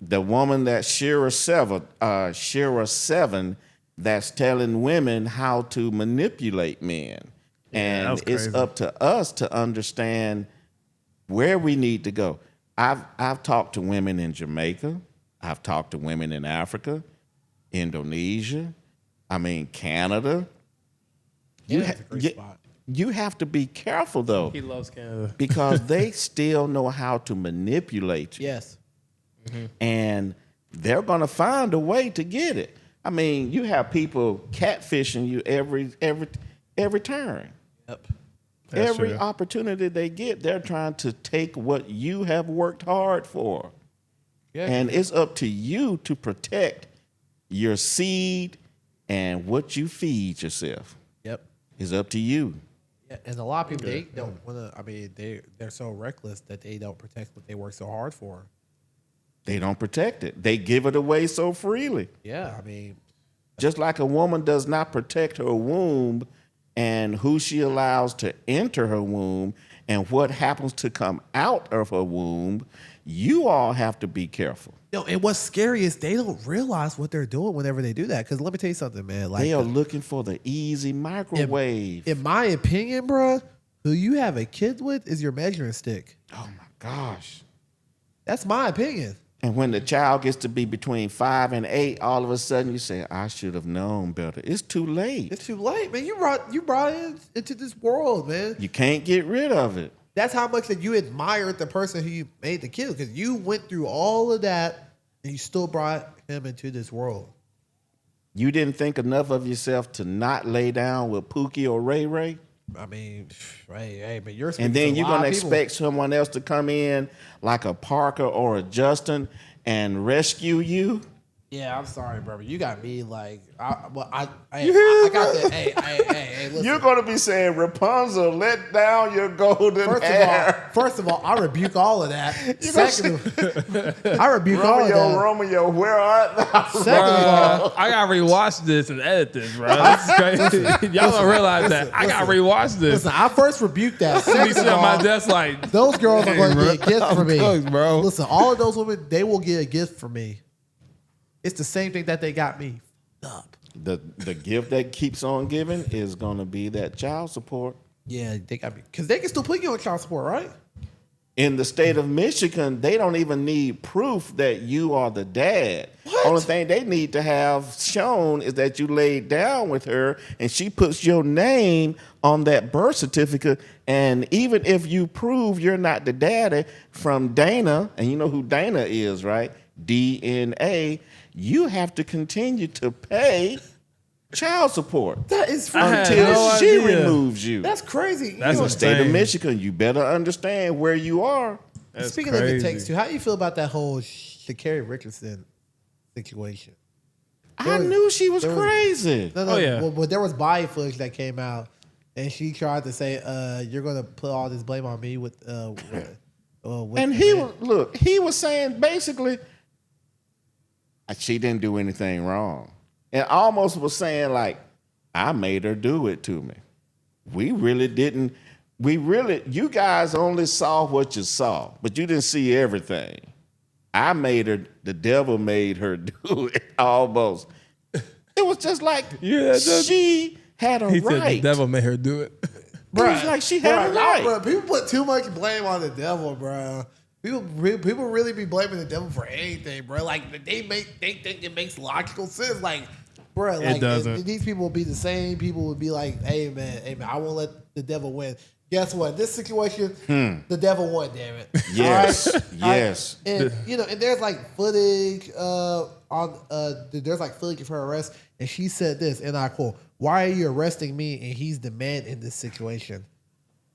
The woman that Shira 7, that's telling women how to manipulate men. that was And it's crazy. up to us to understand where we need to go. I've talked to women in Jamaica. I've talked to women in Africa, Indonesia, Canada. That's a great spot. You have to be careful, though, He loves Canada. because they still know how to manipulate you. Yes. And they're going to find a way to get it. You have people catfishing you every turn. Yep. That's Every true. opportunity they get, they're trying to take what you have worked hard for. Yeah. And it's up to you to protect your seed and what you feed yourself. Yep. It's up to you. Yeah, and a lot of people they don't want to. They're so reckless that they don't protect what they work so hard for. They don't protect it. They give it away so freely. Yeah, Just like a woman does not protect her womb and who she allows to enter her womb and what happens to come out of her womb, you all have to be careful. and what's scary is they don't realize what they're doing whenever they do that. Because let me tell you something, man. Like They are looking for the easy microwave. in my opinion, bro, who you have a kid with is your measuring stick. Oh my gosh. That's my opinion. And when the child gets to be between 5 and 8, all of a sudden you say, I should have known better. It's too late. It's too late, man. You brought it into this world, man. You can't get rid of it. That's how much that you admired the person who you made the kid, because you went through all of that and you still brought him into this world. You didn't think enough of yourself to not lay down with Pookie or Ray Ray? Hey, but you're And then you're going to expect someone else to come in like a Parker or a Justin and rescue you? Yeah, I'm sorry, bro. But you got me like, I got that. Hey, listen. You're going to be saying, Rapunzel, let down your golden hair. First of all, I rebuke all of that. I rebuke all of that. Romeo, where art thou? Second of all, I gotta rewatch this and edit this, bro. This is crazy. Y'all don't realize that. I gotta rewatch this. listen, I first rebuked that. Be Second of sitting at my all, desk like, those girls are going to get a gift from me. cooked, bro. Listen, all of those women, they will get a gift from me. It's the same thing that they got me. Up. The gift that keeps on giving is going to be that child support. Yeah, they got me. Because they can still put you on child support, right? In the state of Michigan, they don't even need proof that you are the dad. What? Only thing they need to have shown is that you laid down with her and she puts your name on that birth certificate. And even if you prove you're not the daddy from Dana, and you know who Dana is, right? DNA, you have to continue to pay child support That is I had until no she idea. removes you. That's crazy. That's You know, a State of insane. Michigan, you better understand where you are. That's speaking of it crazy. takes two, how do you feel about that whole Sha'Carri Richardson situation? I knew she was there was- crazy. No, Oh, yeah. Well, there was body footage that came out, and she tried to say, "You're going to put all this blame on me with." And he was saying basically, she didn't do anything wrong. And almost was saying like, I made her do it to me. We really didn't. You guys only saw what you saw, but you didn't see everything. I made her, the devil made her do it almost. It was just like she had a He said the right. devil made her do it. It was like she had a right. Bro, people put too much blame on the devil, bro. People really be blaming the devil for anything, bro. Like they think it makes logical sense. Like, bro, like doesn't. these people will be the same. People would be like, hey man, I won't let the devil win. Guess what? This situation, the devil won. Damn it. Yes, All right? yes. And and there's like footage there's like footage of her arrest, and she said this, and I quote, "Why are you arresting me?" And he's the man in this situation.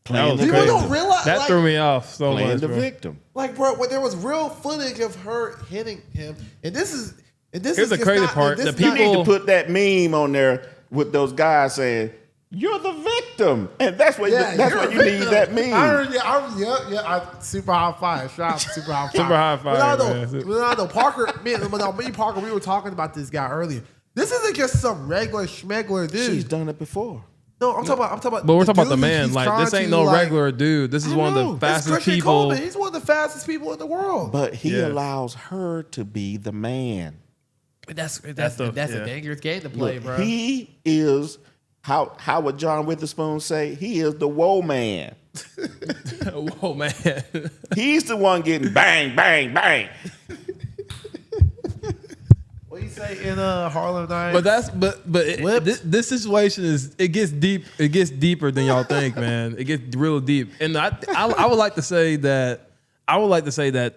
Playing was the People crazy. don't realize That like, threw me off so playing much, the bro. victim. Like, bro, when there was real footage of her hitting him, and this is Here's is the just crazy not- part, this the is not- You need people- to put that meme on there with those guys saying, "You're the victim," and that's what you're a you need victim. that meme. Super high five. Shout out to super high five. Super high five, Ronaldo, Parker, me and Parker, we were talking about this guy earlier. This isn't just some regular schmegler dude. She's done it before. No, I'm talking about. But we're talking about the dude man. he's Like, this trying ain't to, no like- regular dude. This is I one know. of the It's fastest Christian people. Coleman. He's one of the fastest people in the world. But he Yes. allows her to be the man. That's the- a yeah. dangerous game to play, Look, bro. he is how would John Witherspoon say? He is the woe man. Whoa, man. He's the one getting bang, bang, bang. What do you say in Harlem Nights? But Whipped. this situation gets deep. It gets deeper than y'all think, man. It gets real deep. And I would like to say that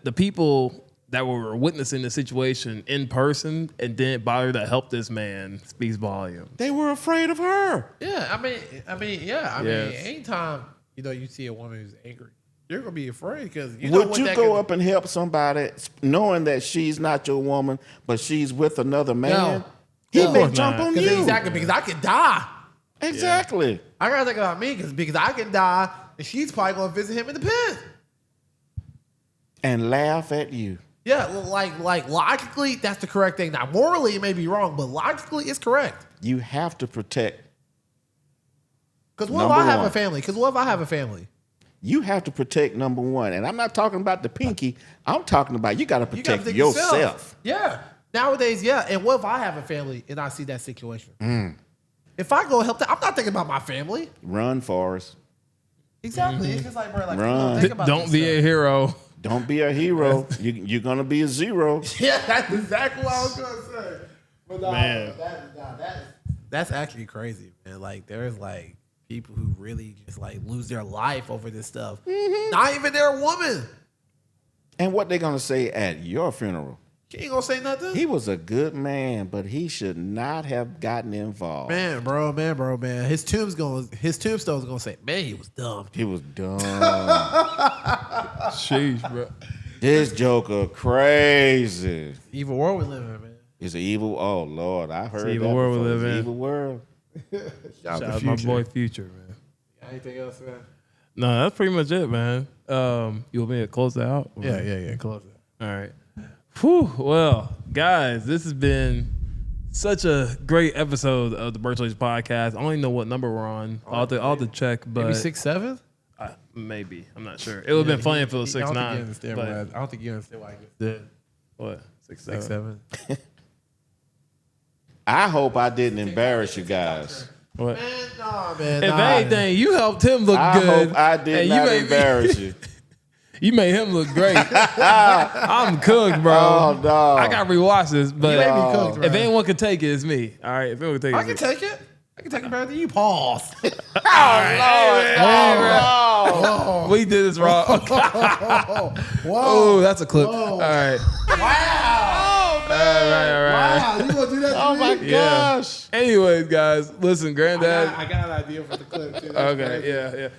the people that were witnessing the situation in person and didn't bother to help this man speaks volume. They were afraid of her. Yeah, I mean, Yes. anytime you see a woman who's angry, you're gonna be afraid because you know Would what you that go could- up and help somebody knowing that she's not your woman, but she's with another man? He No. may Of course jump not. on Because you. exactly because I could die. Exactly. I gotta think about me because I can die, and she's probably gonna visit him in the pen. And laugh at you. Yeah, like logically, that's the correct thing. Now, morally, it may be wrong, but logically, it's correct. You have to protect. Because what if Number I have one. a family? Because what if I have a family? You have to protect number one. And I'm not talking about the pinky. I'm talking about you got to You gotta protect think yourself. Yeah. Nowadays, yeah. And what if I have a family and I see that situation? If I go help that, I'm not thinking about my family. Run, Forrest. Exactly. It's just like, bro, like, Run. think about Don't this be a stuff. hero. Don't be a hero. You're going to be a zero. Yeah, that's exactly what I was gonna say. But Man. that's actually crazy, man. Like there's like people who really just like lose their life over this stuff. Not even their woman. And what they going to say at your funeral? He ain't gonna say nothing. He was a good man, but he should not have gotten involved. Man. His tombstone's gonna say, man, he was dumb. He was dumb. Sheesh, bro. This Joker crazy. Evil world we live in, man. It's an evil. Oh Lord, I heard evil that world we before. live It's an in. evil world. Shout out to my boy Future, man. Anything else, man? No, that's pretty much it, man. You want me to close that out? Yeah. Close it. All right. Whew. Well, guys, this has been such a great episode of the Burchalations podcast. I don't even know what number we're on. I'll have to check, but Maybe 6, 7. maybe. I'm not sure. It would have been funny if it was 6, 9. I don't think you understand why I just did. What? 6, 6, 7. I hope I didn't embarrass you guys. What? Man, If anything, you helped him look I good. hope I did and not made embarrass you. You made him look great. I'm cooked, bro. Oh no! I got to rewatch this, but You made me cooked, bro. if anyone can take it, it's me. All right, if anyone can take it, I it's can me. take it. I can take it better than you. Pause. Oh, We did this wrong. Whoa. Oh, that's a clip. Whoa. All right. Wow. All right. Wow. You gonna do that? oh my Yeah. gosh! Anyways, guys, listen, Granddad. I got an idea for the clip too. Okay, yeah.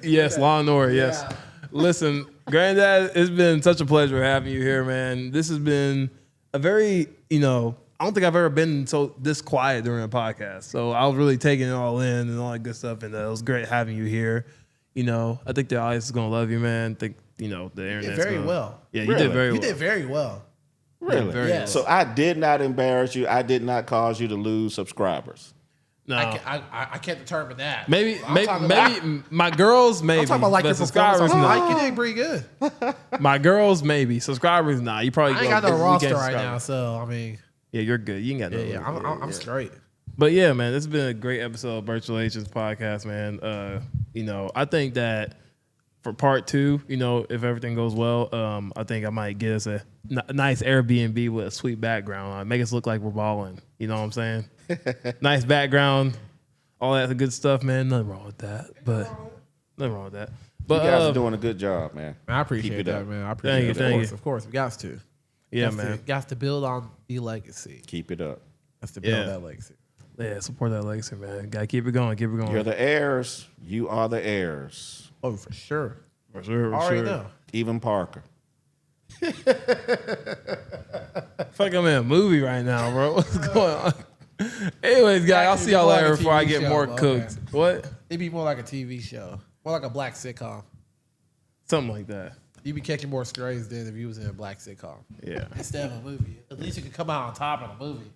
Yes, Law and Order, yes. Yeah. Listen, Granddad, it's been such a pleasure having you here, man. This has been a very, I don't think I've ever been this quiet during a podcast. So I was really taking it all in and all that good stuff, and it was great having you here. I think the audience is gonna love you, man. I think, the internet's did very gonna- well. Yeah, you Really? did very well. You did very well. Really? very well. So I did not embarrass you. I did not cause you to lose subscribers. No. I can't determine that. Maybe I'm talking about- my girls maybe. I'm talking about like but your subscribers performance. no. Like you did pretty good. My girls maybe. Subscribers nah. You probably I ain't got no we roster can't right subscribe. now, so I mean, Yeah, you're good. You ain't got no. yeah, I'm straight. But yeah, man, this has been a great episode of Burchalations podcast, man. I think that for part 2, if everything goes well, I think I might get us a nice Airbnb with a sweet background. Make us look like we're balling. You know what I'm saying? Nice background, all that good stuff, man. Nothing wrong with that. But nothing wrong with that. But You guys are doing a good job, man. I appreciate Keep it that, up. man. I appreciate it. Thank you. Of course, we got to. yeah, man. Got to build on the legacy. Keep it up. Got to build Yeah. that legacy. Yeah, support that legacy, man. Gotta keep it going. Keep it going. You're the heirs. You are the heirs. Oh, for sure. For sure. For Already sure. know. Even Parker. Fuck, I'm in a movie right now, bro. What's going on? Anyways, guys, I'll see y'all Like a later before I TV get show, more but cooked. okay. What? It'd be more like a TV show, more like a black sitcom. Something like that. You'd be catching more strays than if you was in a black sitcom Yeah. instead of a movie. At least you can come out on top in a movie.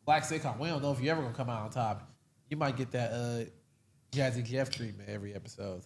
Black sitcom, we don't know if you're ever gonna come out on top. You might get that Jazzy Jeff treatment every episode.